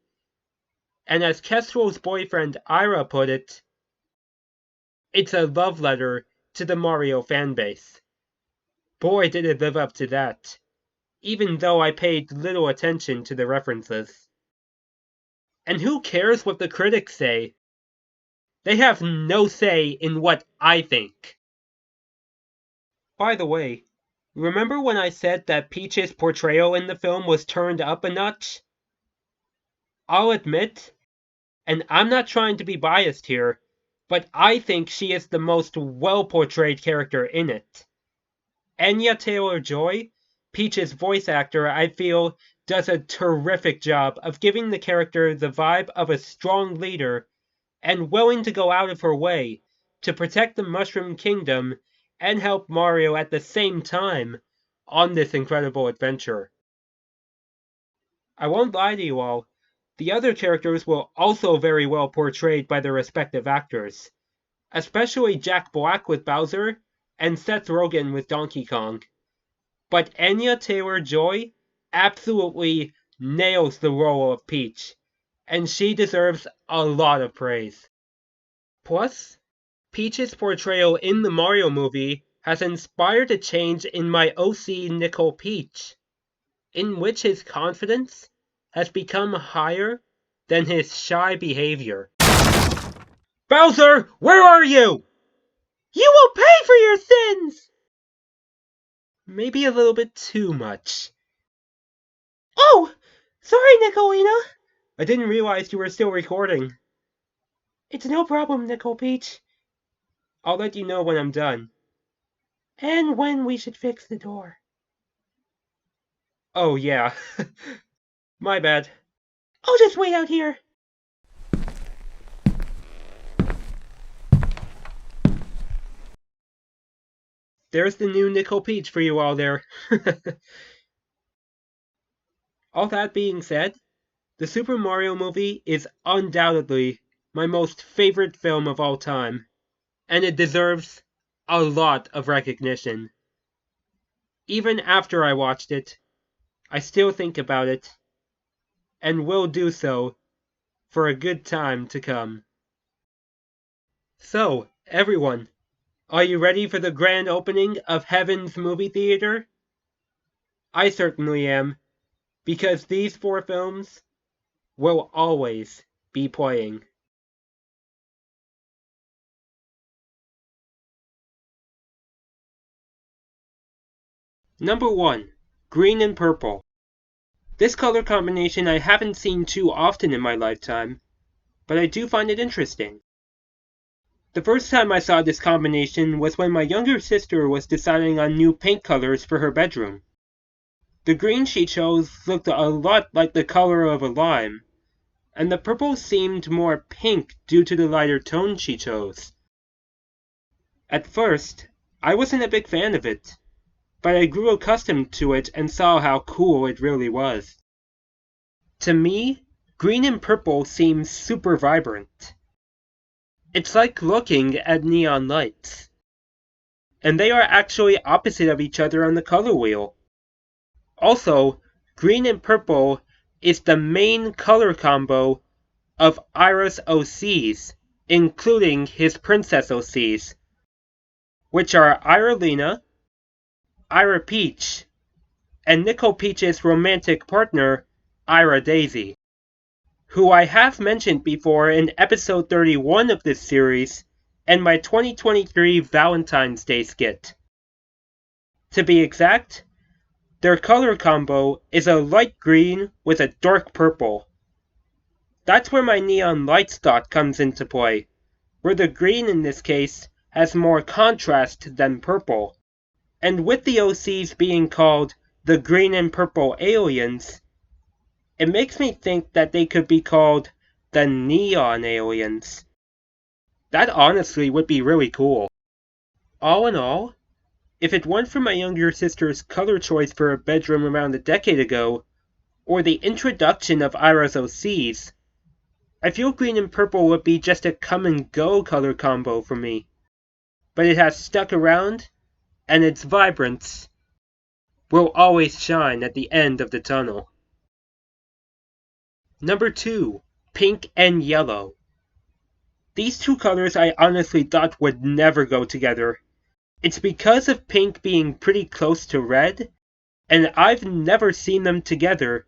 And as Kestrel's boyfriend Ira put it, it's a love letter to the Mario fanbase. Boy, did it live up to that, even though I paid little attention to the references. And who cares what the critics say? They have no say in what I think. By the way, remember when I said that Peach's portrayal in the film was turned up a notch? I'll admit, and I'm not trying to be biased here, but I think she is the most well-portrayed character in it. Anya Taylor-Joy, Peach's voice actor, I feel, does a terrific job of giving the character the vibe of a strong leader and willing to go out of her way to protect the Mushroom Kingdom and help Mario at the same time on this incredible adventure. I won't lie to you all, the other characters were also very well portrayed by their respective actors, especially Jack Black with Bowser and Seth Rogen with Donkey Kong. But Anya Taylor-Joy absolutely nails the role of Peach, and she deserves a lot of praise. Plus, Peach's portrayal in the Mario movie has inspired a change in my OC Nickel Peach, in which his confidence has become higher than his shy behavior. Bowser, where are you? You will pay for your sins! Maybe a little bit too much. Oh! Sorry, Nicolina! I didn't realize you were still recording. It's no problem, Nickel Peach. I'll let you know when I'm done. And when we should fix the door. Oh, yeah. My bad. I'll just wait out here. There's the new Nickel Peach for you all there. All that being said, the Super Mario movie is undoubtedly my most favorite film of all time, and it deserves a lot of recognition. Even after I watched it, I still think about it, and will do so for a good time to come. So, everyone, are you ready for the grand opening of Heaven's Movie Theater? I certainly am, because these 4 films will always be playing. Number 1. Green and Purple. This color combination I haven't seen too often in my lifetime, but I do find it interesting. The first time I saw this combination was when my younger sister was deciding on new paint colors for her bedroom. The green she chose looked a lot like the color of a lime, and the purple seemed more pink due to the lighter tone she chose. At first, I wasn't a big fan of it, but I grew accustomed to it and saw how cool it really was. To me, green and purple seem super vibrant. It's like looking at neon lights. And they are actually opposite of each other on the color wheel. Also, green and purple is the main color combo of Ira's OCs, including his princess OCs, which are Ira Lena, Ira Peach, and Nicole Peach's romantic partner, Ira Daisy, who I have mentioned before in episode 31 of this series and my 2023 Valentine's Day skit. To be exact, their color combo is a light green with a dark purple. That's where my neon lights dot comes into play, where the green in this case has more contrast than purple. And with the OCs being called the green and purple aliens, it makes me think that they could be called the neon aliens. That honestly would be really cool. All in all, if it weren't for my younger sister's color choice for a bedroom around a decade ago, or the introduction of Ira's OCs, I feel green and purple would be just a come and go color combo for me. But it has stuck around, and its vibrance will always shine at the end of the tunnel. Number 2, pink and yellow. These two colors I honestly thought would never go together. It's because of pink being pretty close to red, and I've never seen them together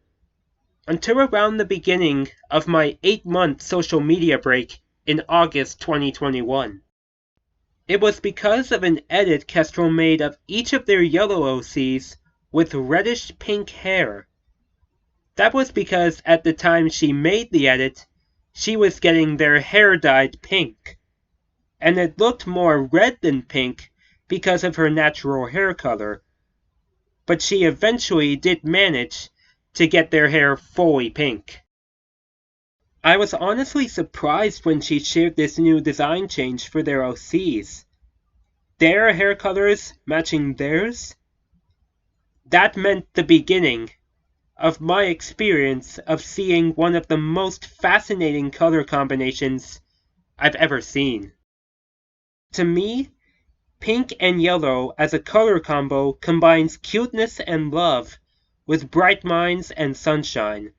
until around the beginning of my 8-month social media break in August 2021. It was because of an edit Kestrel made of each of their yellow OCs with reddish pink hair. That was because at the time she made the edit, she was getting their hair dyed pink, and it looked more red than pink because of her natural hair color. But she eventually did manage to get their hair fully pink. I was honestly surprised when she shared this new design change for their OCs. Their hair colors matching theirs? That meant the beginning of my experience of seeing one of the most fascinating color combinations I've ever seen. To me, pink and yellow as a color combo combines cuteness and love with bright minds and sunshine.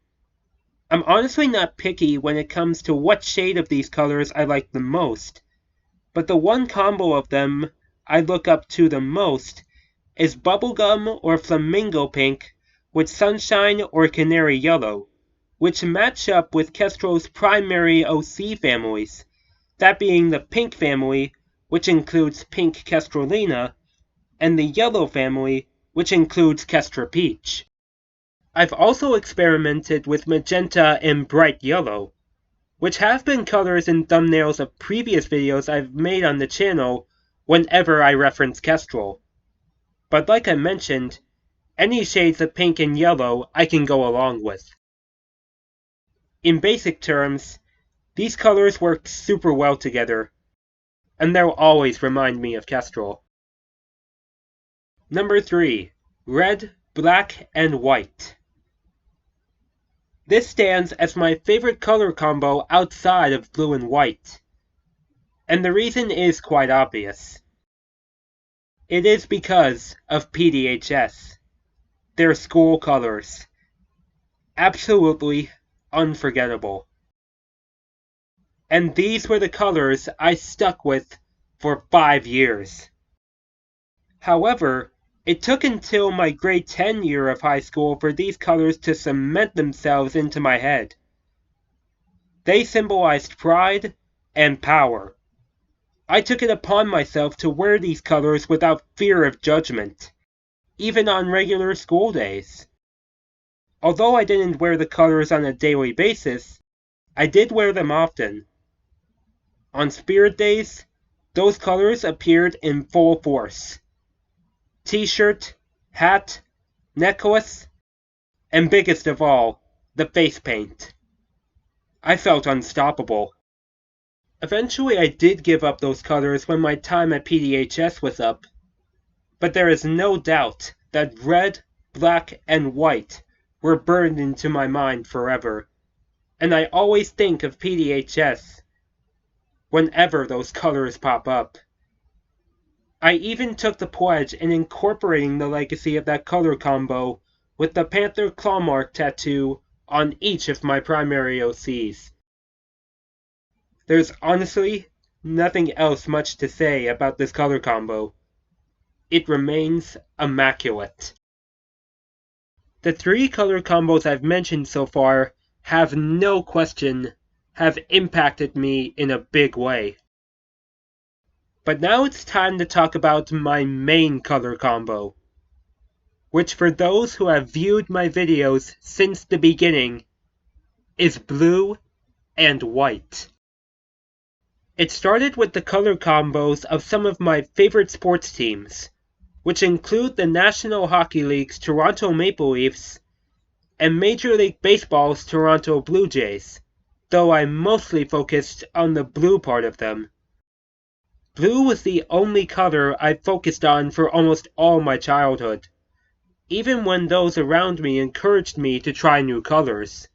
I'm honestly not picky when it comes to what shade of these colors I like the most, but the one combo of them I look up to the most is bubblegum or flamingo pink with sunshine or canary yellow, which match up with Kestrel's primary OC families, that being the pink family, which includes pink Kestrelina, and the yellow family, which includes Kestra Peach. I've also experimented with magenta and bright yellow, which have been colors in thumbnails of previous videos I've made on the channel whenever I reference Kestrel. But like I mentioned, any shades of pink and yellow I can go along with. In basic terms, these colors work super well together, and they'll always remind me of Kestrel. Number 3, red, black, and white. This stands as my favorite color combo outside of blue and white, and the reason is quite obvious. It is because of PDHS, their school colors. Absolutely unforgettable. And these were the colors I stuck with for 5 years. However, it took until my grade 10 year of high school for these colors to cement themselves into my head. They symbolized pride and power. I took it upon myself to wear these colors without fear of judgment, even on regular school days. Although I didn't wear the colors on a daily basis, I did wear them often. On Spirit Days, those colors appeared in full force. T-shirt, hat, necklace, and biggest of all, the face paint. I felt unstoppable. Eventually I did give up those colors when my time at PDHS was up, but there is no doubt that red, black, and white were burned into my mind forever, and I always think of PDHS whenever those colors pop up. I even took the pledge in incorporating the legacy of that color combo with the panther claw mark tattoo on each of my primary OCs. There's honestly nothing else much to say about this color combo. It remains immaculate. The three color combos I've mentioned so far have no question have impacted me in a big way. But now it's time to talk about my main color combo, which for those who have viewed my videos since the beginning is blue and white. It started with the color combos of some of my favorite sports teams, which include the National Hockey League's Toronto Maple Leafs and Major League Baseball's Toronto Blue Jays, though I mostly focused on the blue part of them. Blue was the only color I focused on for almost all my childhood, even when those around me encouraged me to try new colors.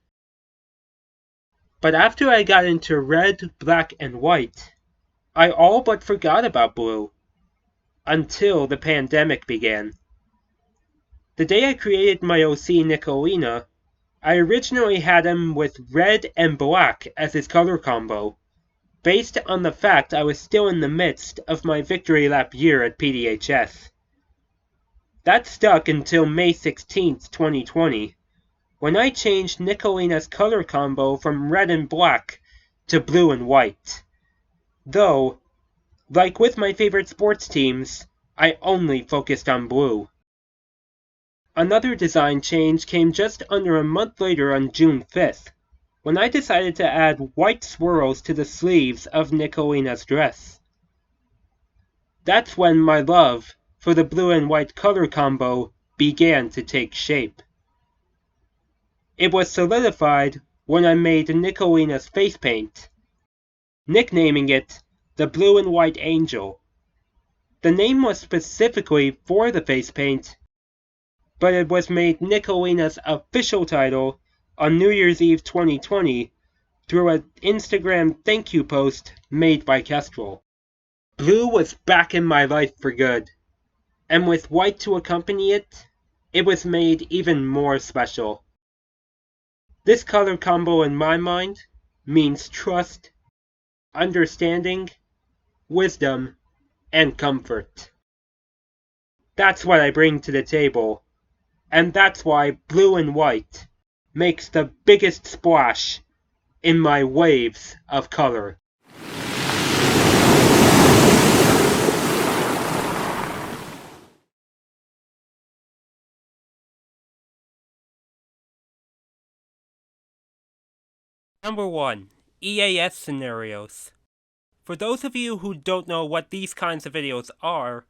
But after I got into red, black, and white, I all but forgot about blue, until the pandemic began. The day I created my OC Nicolina, I originally had him with red and black as his color combo, based on the fact I was still in the midst of my victory lap year at PDHS. That stuck until May 16th, 2020, when I changed Nicolina's color combo from red and black to blue and white. Though, like with my favorite sports teams, I only focused on blue. Another design change came just under a month later on June 5th, when I decided to add white swirls to the sleeves of Nicolina's dress. That's when my love for the blue and white color combo began to take shape. It was solidified when I made Nicolina's face paint, nicknaming it the Blue and White Angel. The name was specifically for the face paint, but it was made Nicolina's official title on New Year's Eve 2020 through an Instagram thank you post made by Kestrel. Blue was back in my life for good, and with white to accompany it, it was made even more special. This color combo in my mind means trust, understanding, wisdom, and comfort. That's what I bring to the table, and that's why blue and white makes the biggest splash in my waves of color. Number 1. EAS Scenarios. For those of you who don't know what these kinds of videos are,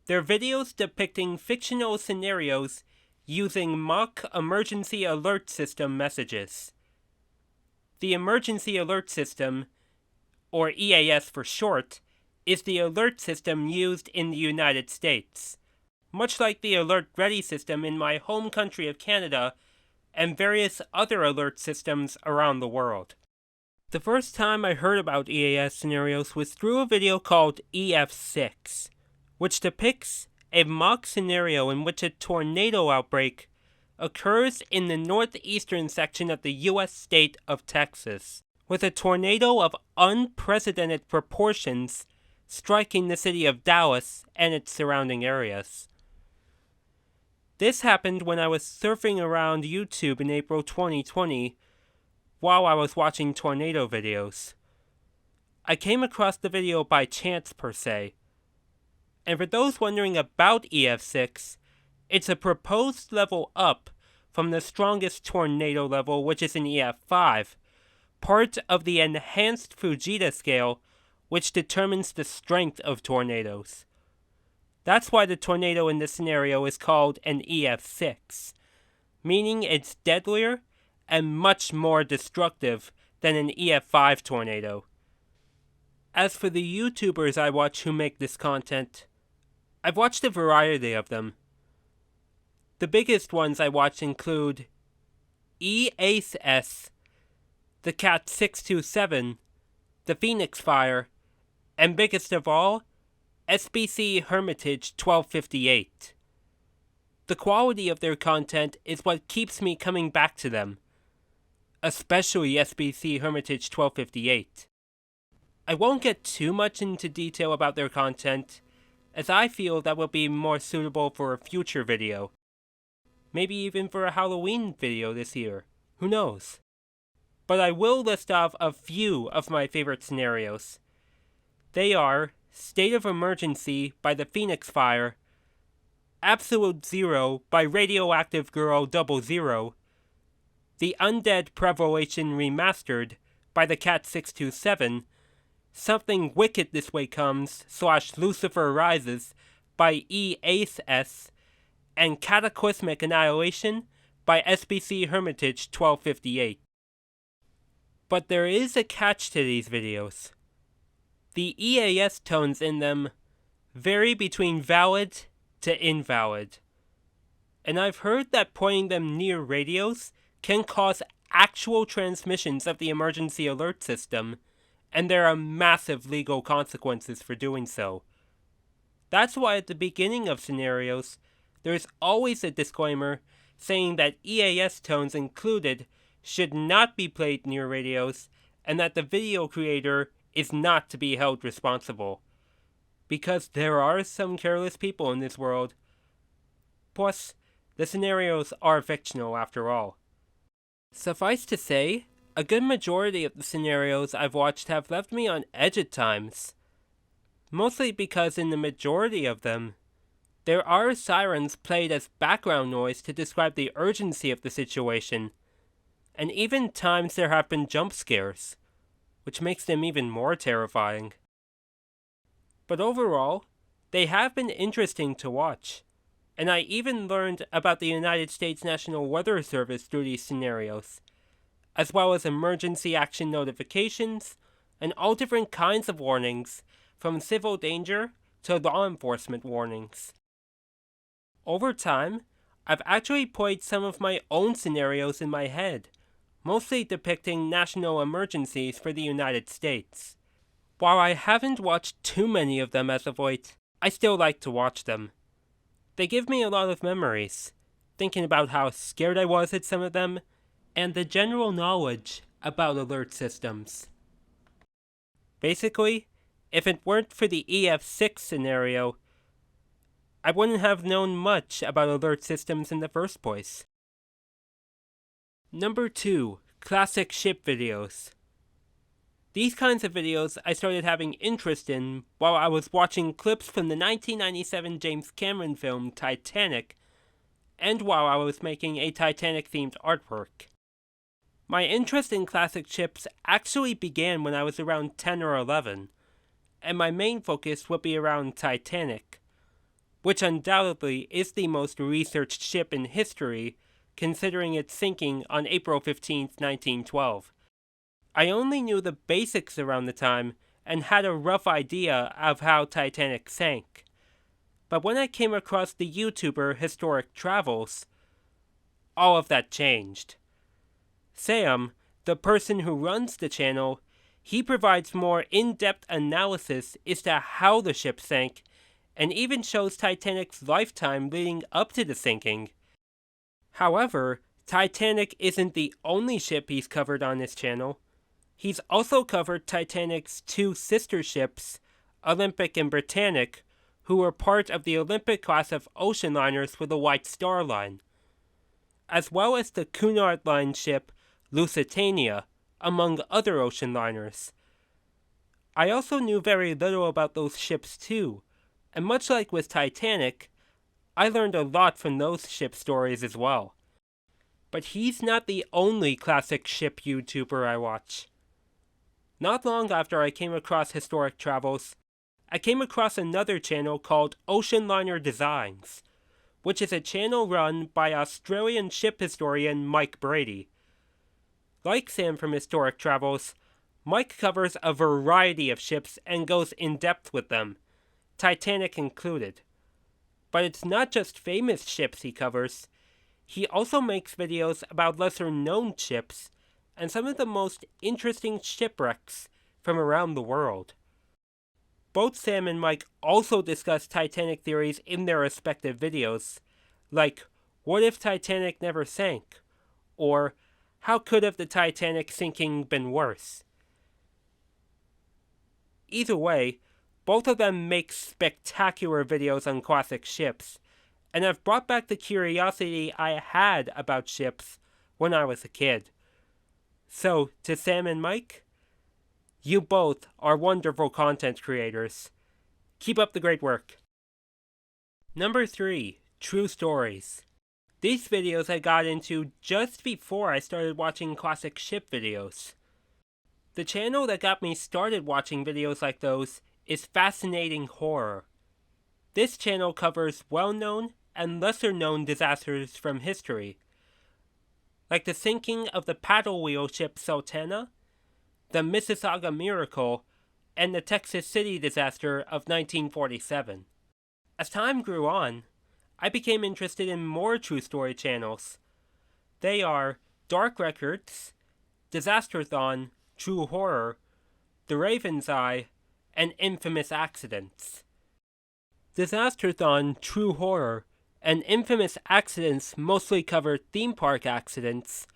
they're videos depicting fictional scenarios using mock emergency alert system messages. The emergency alert system, or EAS for short, is the alert system used in the United States, much like the Alert Ready system in my home country of Canada and various other alert systems around the world. The first time I heard about EAS scenarios was through a video called EF6, which depicts a mock scenario in which a tornado outbreak occurs in the northeastern section of the U.S. state of Texas, with a tornado of unprecedented proportions striking the city of Dallas and its surrounding areas. This happened when I was surfing around YouTube in April 2020 while I was watching tornado videos. I came across the video by chance per se. And for those wondering about EF6, it's a proposed level up from the strongest tornado level, which is in EF5, part of the enhanced Fujita scale, which determines the strength of tornadoes. That's why the tornado in this scenario is called an EF6, meaning it's deadlier and much more destructive than an EF5 tornado. As for the YouTubers I watch who make this content, I've watched a variety of them. The biggest ones I watch include EACE, the Cat 627, the Phoenix Fire, and biggest of all, SBC Hermitage 1258. The quality of their content is what keeps me coming back to them, especially SBC Hermitage 1258. I won't get too much into detail about their content, as I feel that will be more suitable for a future video. Maybe even for a Halloween video this year. Who knows? But I will list off a few of my favorite scenarios. They are State of Emergency by the Phoenix Fire, Absolute Zero by Radioactive Girl 00, The Undead Prevelation Remastered by the Cat 627, Something Wicked This Way Comes / Lucifer Rises by EAS, and Cataclysmic Annihilation by SBC Hermitage 1258. But there is a catch to these videos. The EAS tones in them vary between valid to invalid. And I've heard that pointing them near radios can cause actual transmissions of the emergency alert system, and there are massive legal consequences for doing so. That's why at the beginning of scenarios, there's always a disclaimer saying that EAS tones included should not be played near radios, and that the video creator is not to be held responsible. Because there are some careless people in this world. Plus, the scenarios are fictional after all. Suffice to say, a good majority of the scenarios I've watched have left me on edge at times. Mostly because in the majority of them, there are sirens played as background noise to describe the urgency of the situation, and even times there have been jump scares, which makes them even more terrifying. But overall, they have been interesting to watch, and I even learned about the United States National Weather Service through these scenarios, as well as emergency action notifications, and all different kinds of warnings, from civil danger to law enforcement warnings. Over time, I've actually played some of my own scenarios in my head, mostly depicting national emergencies for the United States. While I haven't watched too many of them as of late, I still like to watch them. They give me a lot of memories, thinking about how scared I was at some of them, and the general knowledge about alert systems. Basically, if it weren't for the EF6 scenario, I wouldn't have known much about alert systems in the first place. Number 2. Classic ship videos. These kinds of videos I started having interest in while I was watching clips from the 1997 James Cameron film Titanic, and while I was making a Titanic-themed artwork. My interest in classic ships actually began when I was around 10 or 11, and my main focus would be around Titanic, which undoubtedly is the most researched ship in history, considering its sinking on April 15, 1912. I only knew the basics around the time and had a rough idea of how Titanic sank. But when I came across the YouTuber Historic Travels, all of that changed. Sam, the person who runs the channel, he provides more in-depth analysis as to how the ship sank, and even shows Titanic's lifetime leading up to the sinking. However, Titanic isn't the only ship he's covered on his channel. He's also covered Titanic's two sister ships, Olympic and Britannic, who were part of the Olympic class of ocean liners for the White Star Line, as well as the Cunard Line ship Lusitania, among other ocean liners. I also knew very little about those ships too, and much like with Titanic, I learned a lot from those ship stories as well. But he's not the only classic ship YouTuber I watch. Not long after I came across Historic Travels, I came across another channel called Ocean Liner Designs, which is a channel run by Australian ship historian Mike Brady. Like Sam from Historic Travels, Mike covers a variety of ships and goes in depth with them, Titanic included. But it's not just famous ships he covers. He also makes videos about lesser-known ships and some of the most interesting shipwrecks from around the world. Both Sam and Mike also discuss Titanic theories in their respective videos, like, what if Titanic never sank? Or, how could have the Titanic sinking been worse? Either way, both of them make spectacular videos on classic ships, and have brought back the curiosity I had about ships when I was a kid. So, to Sam and Mike, you both are wonderful content creators. Keep up the great work. Number 3. True Stories. These videos I got into just before I started watching classic ship videos. The channel that got me started watching videos like those is Fascinating Horror. This channel covers well-known and lesser-known disasters from history, like the sinking of the paddle wheel ship Sultana, the Mississauga Miracle, and the Texas City disaster of 1947. As time grew on, I became interested in more true story channels. They are Dark Records, Disasterthon, True Horror, The Raven's Eye, and Infamous Accidents. Disasterthon, True Horror, and Infamous Accidents mostly cover theme park accidents,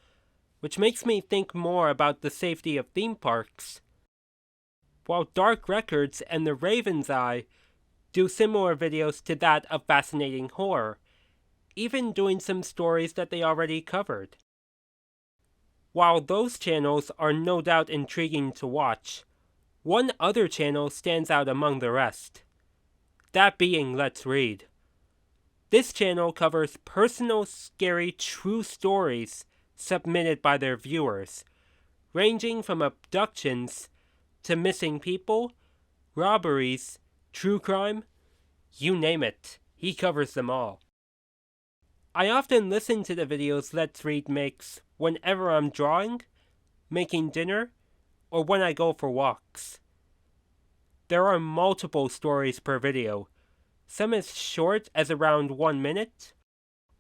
which makes me think more about the safety of theme parks, while Dark Records and The Raven's Eye do similar videos to that of Fascinating Horror, even doing some stories that they already covered. While those channels are no doubt intriguing to watch, one other channel stands out among the rest. That being Let's Read. This channel covers personal, scary, true stories submitted by their viewers, ranging from abductions to missing people, robberies, true crime, you name it, he covers them all. I often listen to the videos Let's Read makes whenever I'm drawing, making dinner, or when I go for walks. There are multiple stories per video, some as short as around 1 minute,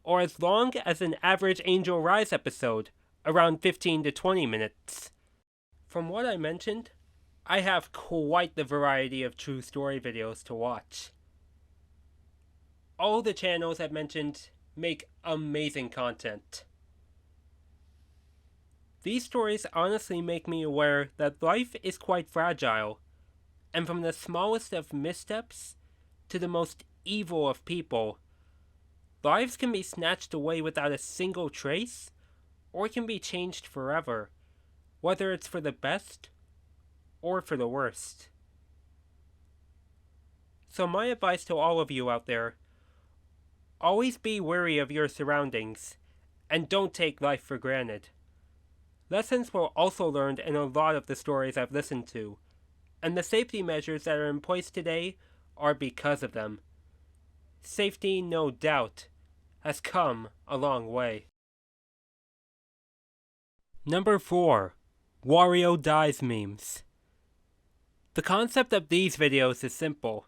or as long as an average Angelrise episode, around 15 to 20 minutes. From what I mentioned, I have quite the variety of true story videos to watch. All the channels I've mentioned make amazing content. These stories honestly make me aware that life is quite fragile, and from the smallest of missteps to the most evil of people, lives can be snatched away without a single trace, or can be changed forever, whether it's for the best or for the worst. So my advice to all of you out there, always be wary of your surroundings, and don't take life for granted. Lessons were also learned in a lot of the stories I've listened to, and the safety measures that are in place today are because of them. Safety, no doubt, has come a long way. Number 4. Wario Dies Memes. The concept of these videos is simple.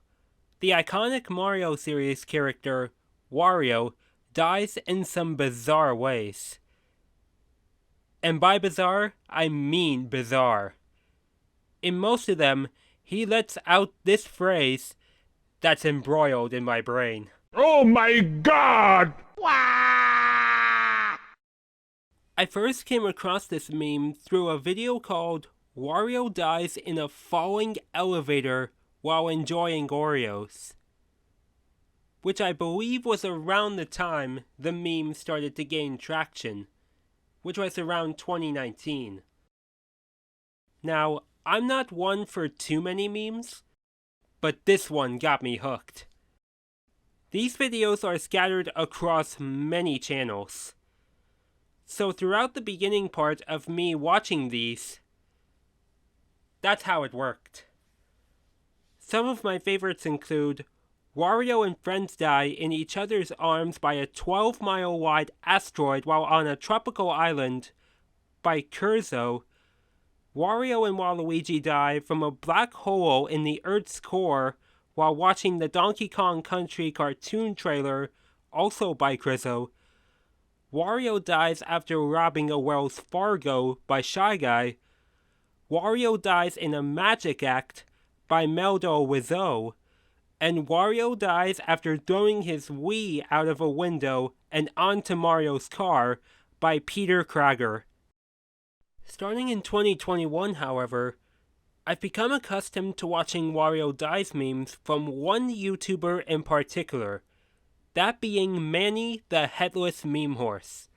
The iconic Mario series character, Wario, dies in some bizarre ways. And by bizarre, I mean bizarre. In most of them, he lets out this phrase that's embroiled in my brain. Oh my God! I first came across this meme through a video called Wario Dies in a Falling Elevator While Enjoying Oreos, which I believe was around the time the meme started to gain traction, which was around 2019. Now, I'm not one for too many memes, but this one got me hooked. These videos are scattered across many channels. So throughout the beginning part of me watching these, that's how it worked. Some of my favorites include Wario and friends die in each other's arms by a 12-mile-wide asteroid while on a tropical island by Curzo. Wario and Waluigi die from a black hole in the Earth's core while watching the Donkey Kong Country cartoon trailer, also by Curzo. Wario dies after robbing a Wells Fargo by Shy Guy. Wario dies in a magic act by Meldo Wizow. And Wario dies after throwing his Wii out of a window and onto Mario's car by Peter Krager. Starting in 2021, however, I've become accustomed to watching Wario Dies memes from one YouTuber in particular, that being Manny the Headless Meme Horse.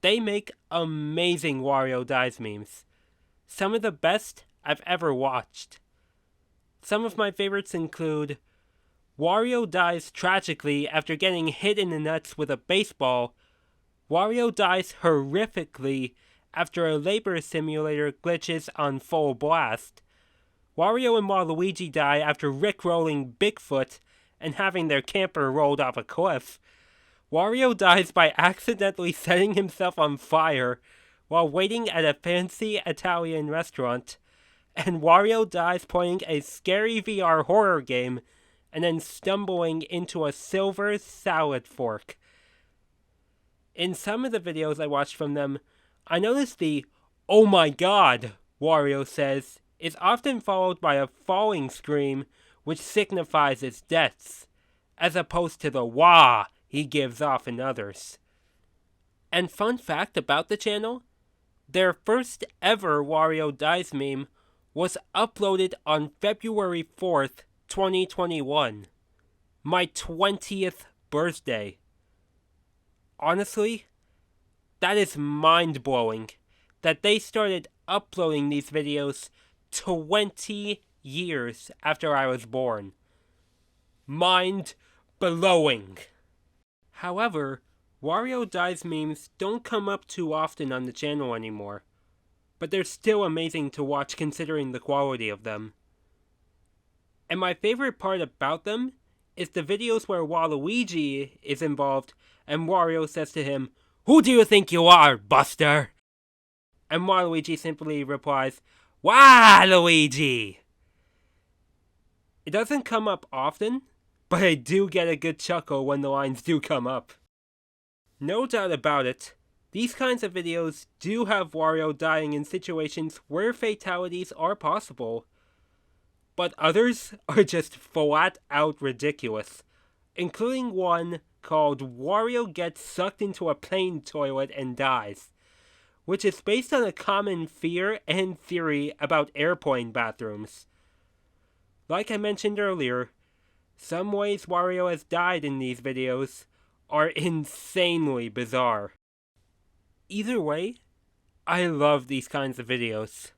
They make amazing Wario Dies memes, some of the best I've ever watched. Some of my favorites include Wario dies tragically after getting hit in the nuts with a baseball. Wario dies horrifically after a labor simulator glitches on full blast. Wario and Waluigi die after rickrolling Bigfoot and having their camper rolled off a cliff. Wario dies by accidentally setting himself on fire while waiting at a fancy Italian restaurant. And Wario dies playing a scary VR horror game and then stumbling into a silver salad fork. In some of the videos I watched from them, I noticed the "oh my god" Wario says is often followed by a falling scream which signifies its deaths, as opposed to the wah he gives off in others. And fun fact about the channel, their first ever Wario Dies meme was uploaded on February 4th, 2021, my 20th birthday. Honestly, that is mind-blowing that they started uploading these videos 20 years after I was born. Mind-blowing. However, Wario Dies memes don't come up too often on the channel anymore, but they're still amazing to watch considering the quality of them. And my favorite part about them is the videos where Waluigi is involved and Wario says to him, "Who do you think you are, Buster?" And Waluigi simply replies, "Waluigi!" It doesn't come up often, but I do get a good chuckle when the lines do come up. No doubt about it, these kinds of videos do have Wario dying in situations where fatalities are possible. But others are just flat out ridiculous, including one called Wario Gets Sucked into a Plane Toilet and Dies, which is based on a common fear and theory about airplane bathrooms. Like I mentioned earlier, some ways Wario has died in these videos are insanely bizarre. Either way, I love these kinds of videos.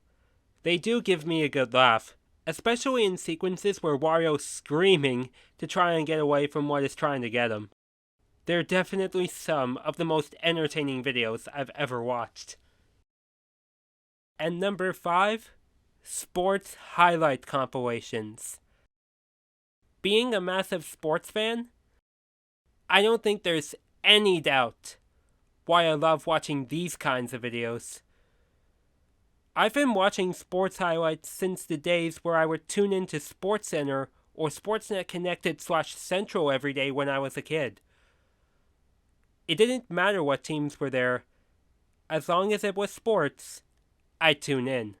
They do give me a good laugh, especially in sequences where Wario's screaming to try and get away from what is trying to get him. They're definitely some of the most entertaining videos I've ever watched. And number 5, sports highlight compilations. Being a massive sports fan, I don't think there's any doubt why I love watching these kinds of videos. I've been watching sports highlights since the days where I would tune into SportsCenter or Sportsnet Connected/Central every day when I was a kid. It didn't matter what teams were there. As long as it was sports, I'd tune in.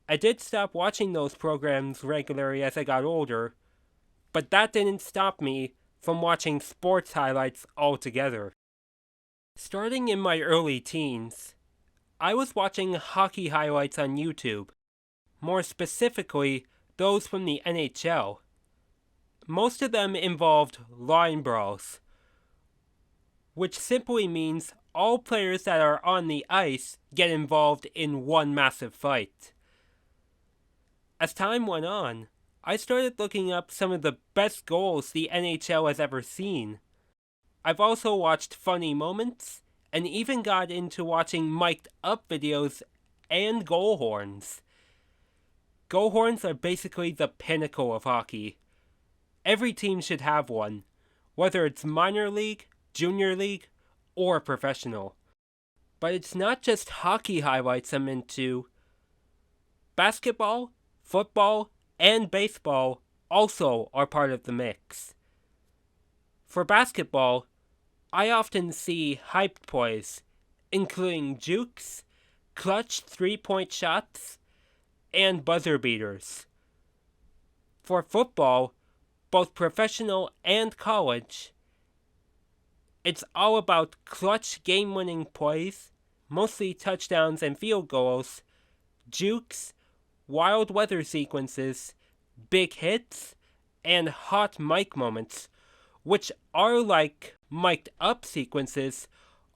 I did stop watching those programs regularly as I got older, but that didn't stop me from watching sports highlights altogether. Starting in my early teens, I was watching hockey highlights on YouTube, more specifically those from the NHL. Most of them involved line brawls, which simply means all players that are on the ice get involved in one massive fight. As time went on, I started looking up some of the best goals the NHL has ever seen. I've also watched funny moments, and even got into watching mic'd up videos and goal horns. Goal horns are basically the pinnacle of hockey. Every team should have one, whether it's minor league, junior league, or professional. But it's not just hockey highlights I'm into. Basketball, football, and baseball also are part of the mix. For basketball, I often see hyped plays, including jukes, clutch three-point shots, and buzzer beaters. For football, both professional and college, it's all about clutch game-winning plays, mostly touchdowns and field goals, jukes, wild weather sequences, big hits, and hot mic moments, which are like mic'd up sequences,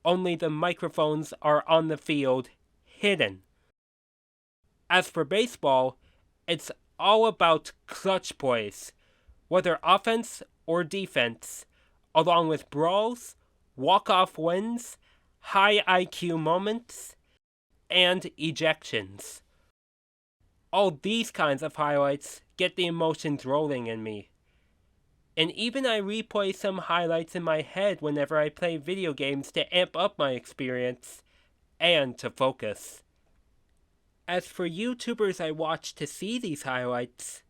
only the microphones are on the field, hidden. As for baseball, it's all about clutch plays, whether offense or defense, along with brawls, walk-off wins, high IQ moments, and ejections. All these kinds of highlights get the emotions rolling in me. And even I replay some highlights in my head whenever I play video games to amp up my experience and to focus. As for YouTubers I watch to see these highlights,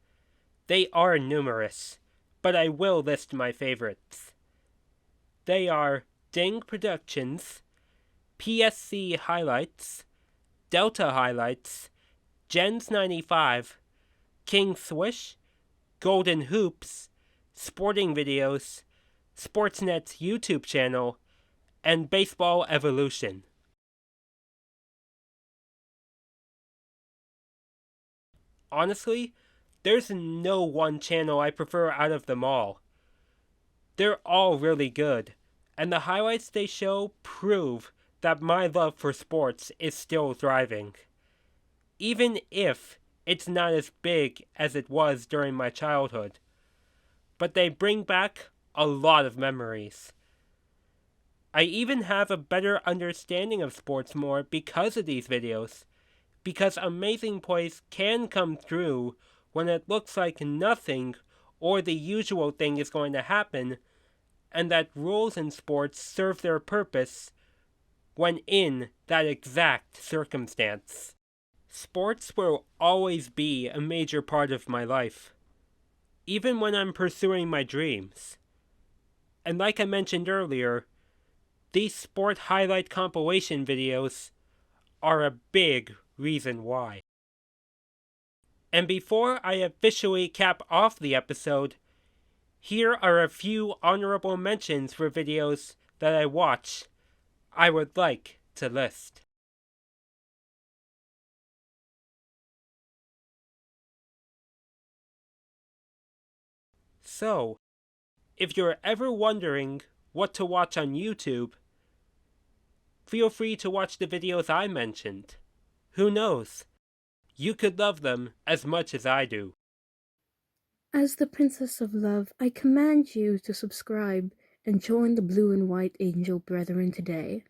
they are numerous, but I will list my favorites. They are Ding Productions, PSC Highlights, Delta Highlights, Jens95, King Swish, Golden Hoops, Sporting Videos, Sportsnet's YouTube channel, and Baseball Evolution. Honestly, there's no one channel I prefer out of them all. They're all really good, and the highlights they show prove that my love for sports is still thriving. Even if it's not as big as it was during my childhood. But they bring back a lot of memories. I even have a better understanding of sports more because of these videos, because amazing plays can come through when it looks like nothing or the usual thing is going to happen, and that rules in sports serve their purpose when in that exact circumstance. Sports will always be a major part of my life, even when I'm pursuing my dreams. And like I mentioned earlier, these sport highlight compilation videos are a big reason why. And before I officially cap off the episode, here are a few honorable mentions for videos that I watch I would like to list. So, if you're ever wondering what to watch on YouTube, feel free to watch the videos I mentioned. Who knows? You could love them as much as I do. As the Princess of Love, I command you to subscribe and join the Blue and White Angel Brethren today.